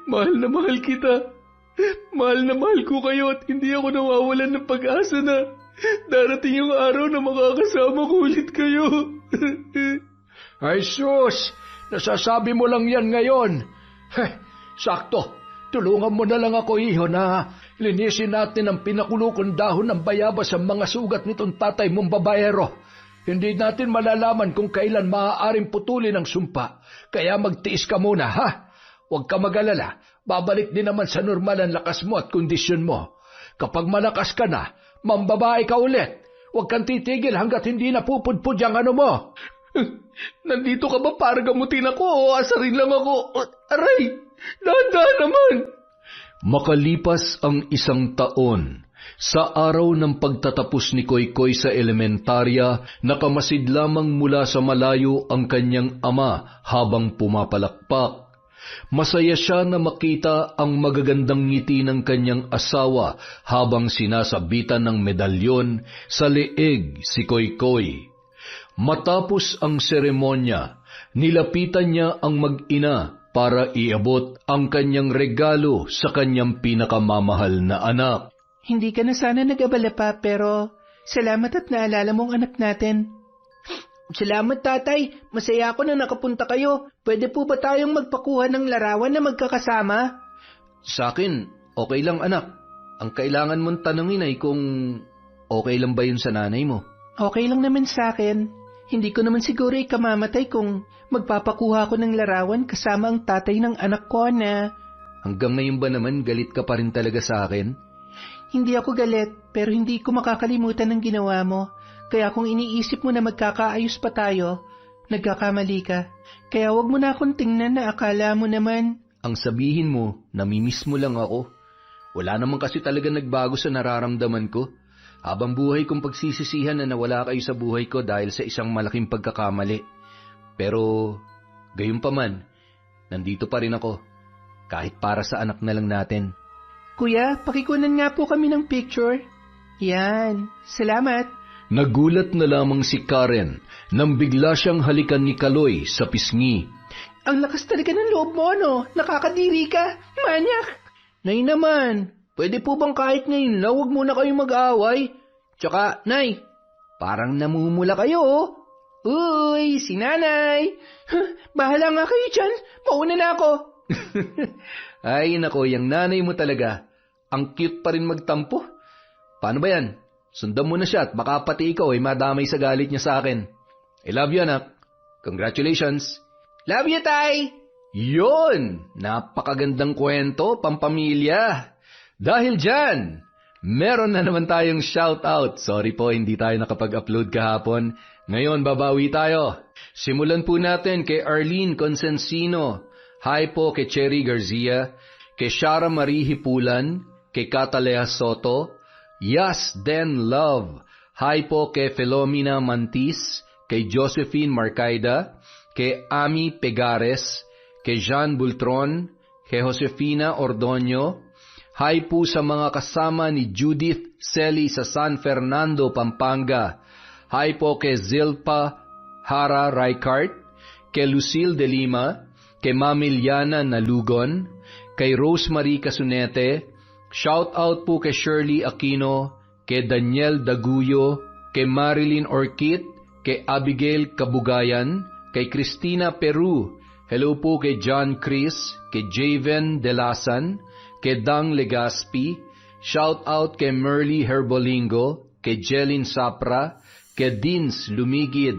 A: Mahal na mahal kita. Mahal na mahal ko kayo at hindi ako nawawalan ng pag-asa na darating yung araw na makakasama ko ulit kayo.
E: Ay sus, nasasabi mo lang yan ngayon. Sakto, tulungan mo na lang ako, iho, na linisin natin ang pinakulukong dahon ng bayabas sa mga sugat nitong tatay mong babaero. Hindi natin malalaman kung kailan maaaring putulin ang sumpa, kaya magtiis ka muna, ha? Huwag ka mag-alala, babalik din naman sa normal ang lakas mo at kondisyon mo. Kapag malakas ka na, mambabae ka ulit. Huwag kang titigil hanggat hindi napupudpud ang ano mo.
A: Nandito ka ba para gamutin ako o asarin lang ako? Aray, dahan-dahan naman.
B: Makalipas ang 1 taon, sa araw ng pagtatapos ni Koykoy sa elementarya, nakamasid lamang mula sa malayo ang kanyang ama habang pumapalakpak. Masaya siya na makita ang magagandang ngiti ng kanyang asawa habang sinasabitan ng medalyon sa leeg si Koykoy. Matapos ang seremonya, nilapitan niya ang mag-ina para iabot ang kanyang regalo sa kanyang pinakamamahal na anak.
D: Hindi ka na sana nag-abala pa, pero salamat at naalala mong anak natin. Salamat, tatay. Masaya ako na nakapunta kayo. Pwede po ba tayong magpakuha ng larawan na magkakasama?
C: Sa akin, okay lang anak. Ang kailangan mong tanungin ay kung okay lang ba yun sa nanay mo.
D: Okay lang naman sa akin. Hindi ko naman siguro ikamamatay kung magpapakuha ko ng larawan kasama ang tatay ng anak ko na...
C: Hanggang ngayon ba naman galit ka pa rin talaga sa akin?
D: Hindi ako galit, pero hindi ko makakalimutan ng ginawa mo. Kaya kung iniisip mo na magkakaayos pa tayo, nagkakamali ka. Kaya wag mo na akong tingnan na akala mo naman.
C: Ang sabihin mo, namimiss mo lang ako. Wala naman kasi talaga nagbago sa nararamdaman ko. Habang buhay kong pagsisisihan na nawala kayo sa buhay ko dahil sa isang malaking pagkakamali. Pero, gayunpaman, nandito pa rin ako. Kahit para sa anak na lang natin.
D: Kuya, pakikunan nga po kami ng picture. Yan, salamat.
B: Nagulat na lamang si Karen nang bigla siyang halikan ni Kaloy sa pisngi.
D: Ang lakas talaga ng loob mo, no? Nakakadiri ka. Manyak.
C: Nay naman, pwede po bang kahit ngayon na huwag muna kayong mag-aaway? Tsaka, Nay, parang namumula kayo, oh.
D: Uy, si nanay. Bahala nga kayo dyan. Mauna na ako.
C: Ay, nako, yung nanay mo talaga. Ang cute pa rin magtampo. Paano ba yan? Sundan mo na siya at baka pati ikaw ay madamay sa galit niya sa akin. I love you, anak. Congratulations.
D: Love you, tay.
C: Yun! Napakagandang kwento, pampamilya. Dahil dyan, meron na naman tayong shoutout. Sorry po, hindi tayo nakapag-upload kahapon. Ngayon, babawi tayo. Simulan po natin kay Arlene Consensino. Hi po kay Cherry Garcia, kay Shara Marie Hipulan, kay Catalea Soto, Yas Den Love. Hi po kay Filomena Mantis, kay Josephine Marcaida, kay Ami Pegares, kay Jean Bultron, kay Josefina Ordonio. Hi po sa mga kasama ni Judith Celi sa San Fernando, Pampanga. Hi po kay Zilpa Hara Raicart, kay Lucille de Lima, kay Mamiliana Nalugon, kay Rosemary Casunete. Shout out po kay Shirley Aquino, kay Daniel Daguyo, kay Marilyn Orchid, kay Abigail Kabugayan, kay Cristina Peru. Hello po kay John Chris, kay Javen Delasan, kay Dang Legaspi. Shout out kay Merly Herbolingo, kay Jelin Sapra, kay Dins Lumigid,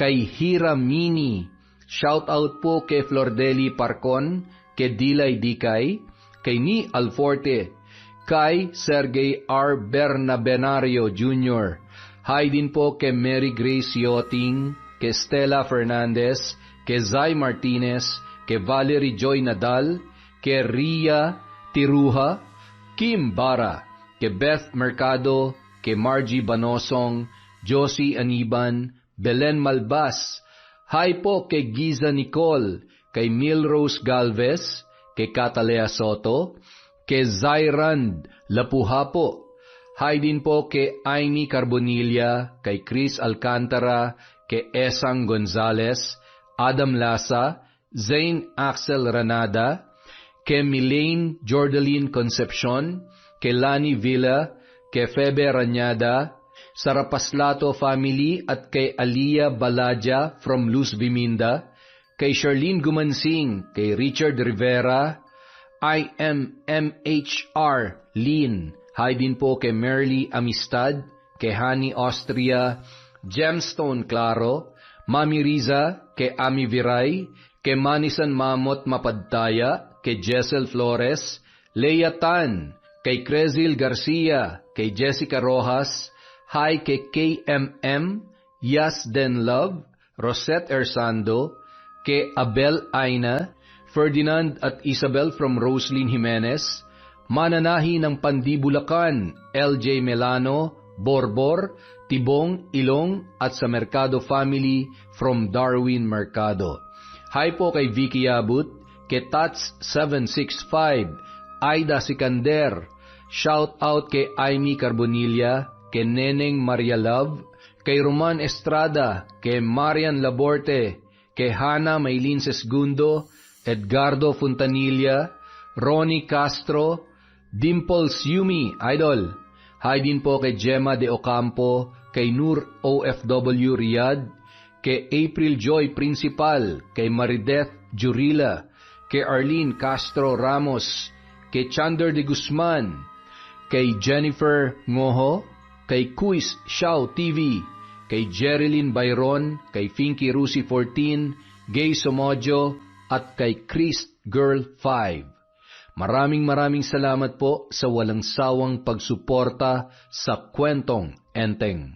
C: kay Hira Mini. Shout out po kay Flordeli Parcon, kay Dilay Dikay, kay Ni Alforte, kay Sergey R. Bernabenario Jr. Hi din po kay Mary Grace Yoting, kay Stella Fernandez, kay Zay Martinez, kay Valerie Joy Nadal, kay Ria Tiruha, Kim Bara, kay Beth Mercado, kay Margie Banosong, Josie Aniban, Belen Malbas. Hi po kay Giza Nicole, kay Milrose Galvez, kay Catalea Soto, kay Zairand Lapuhapo.
B: Hi din po kay Amy Carbonilla, kay Chris Alcantara, kay Esang Gonzales, Adam Lasa, Zane Axel Ranada, kay Milaine Jordaline Concepcion, kay Lani Villa, kay Febe Ranyada, sa Rapaslato family at kay Alia Balaja from Luz Biminda, kay Charlene Gumansing, kay Richard Rivera, IMMHR Lynn, hi din po kay Merly Amistad, kay Hani Austria, Gemstone Claro, Mami Riza, kay Ami Viray, kay Manisan Mamot Mapadtaya, kay Jessel Flores, Leia Tan, kay Crezil Garcia, kay Jessica Rojas, hi kay KMM, Yas Den Love, Rosette Ersando, kay Abel Aina, Ferdinand at Isabel from Roslyn Jimenez, mananahi ng Pandibulacan, LJ Melano, Borbor, Tibong, Ilong at sa Mercado family from Darwin Mercado. Hi po kay Vicky Abut, kay Tats 765, Aida Sikander, shout out kay Amy Carbonilla, kay Neneng Maria Love, kay Roman Estrada, kay Marian Laborte, kay Hana Maylin Sesgundo, Edgardo Fontanilla, Ronnie Castro, Dimples Yumi, Idol. Hi din po kay Gemma de Ocampo, kay Nur OFW Riyadh, kay April Joy Principal, kay Marideth Jurila, kay Arlene Castro Ramos, kay Chander de Guzman, kay Jennifer Ngoho, kay Kuis Xiao TV, kay Jerilyn Bayron, kay Finky Rusi 14, Gay Somojo, at kay Chris Girl 5. Maraming salamat po sa walang sawang pagsuporta sa Kwentong Enteng.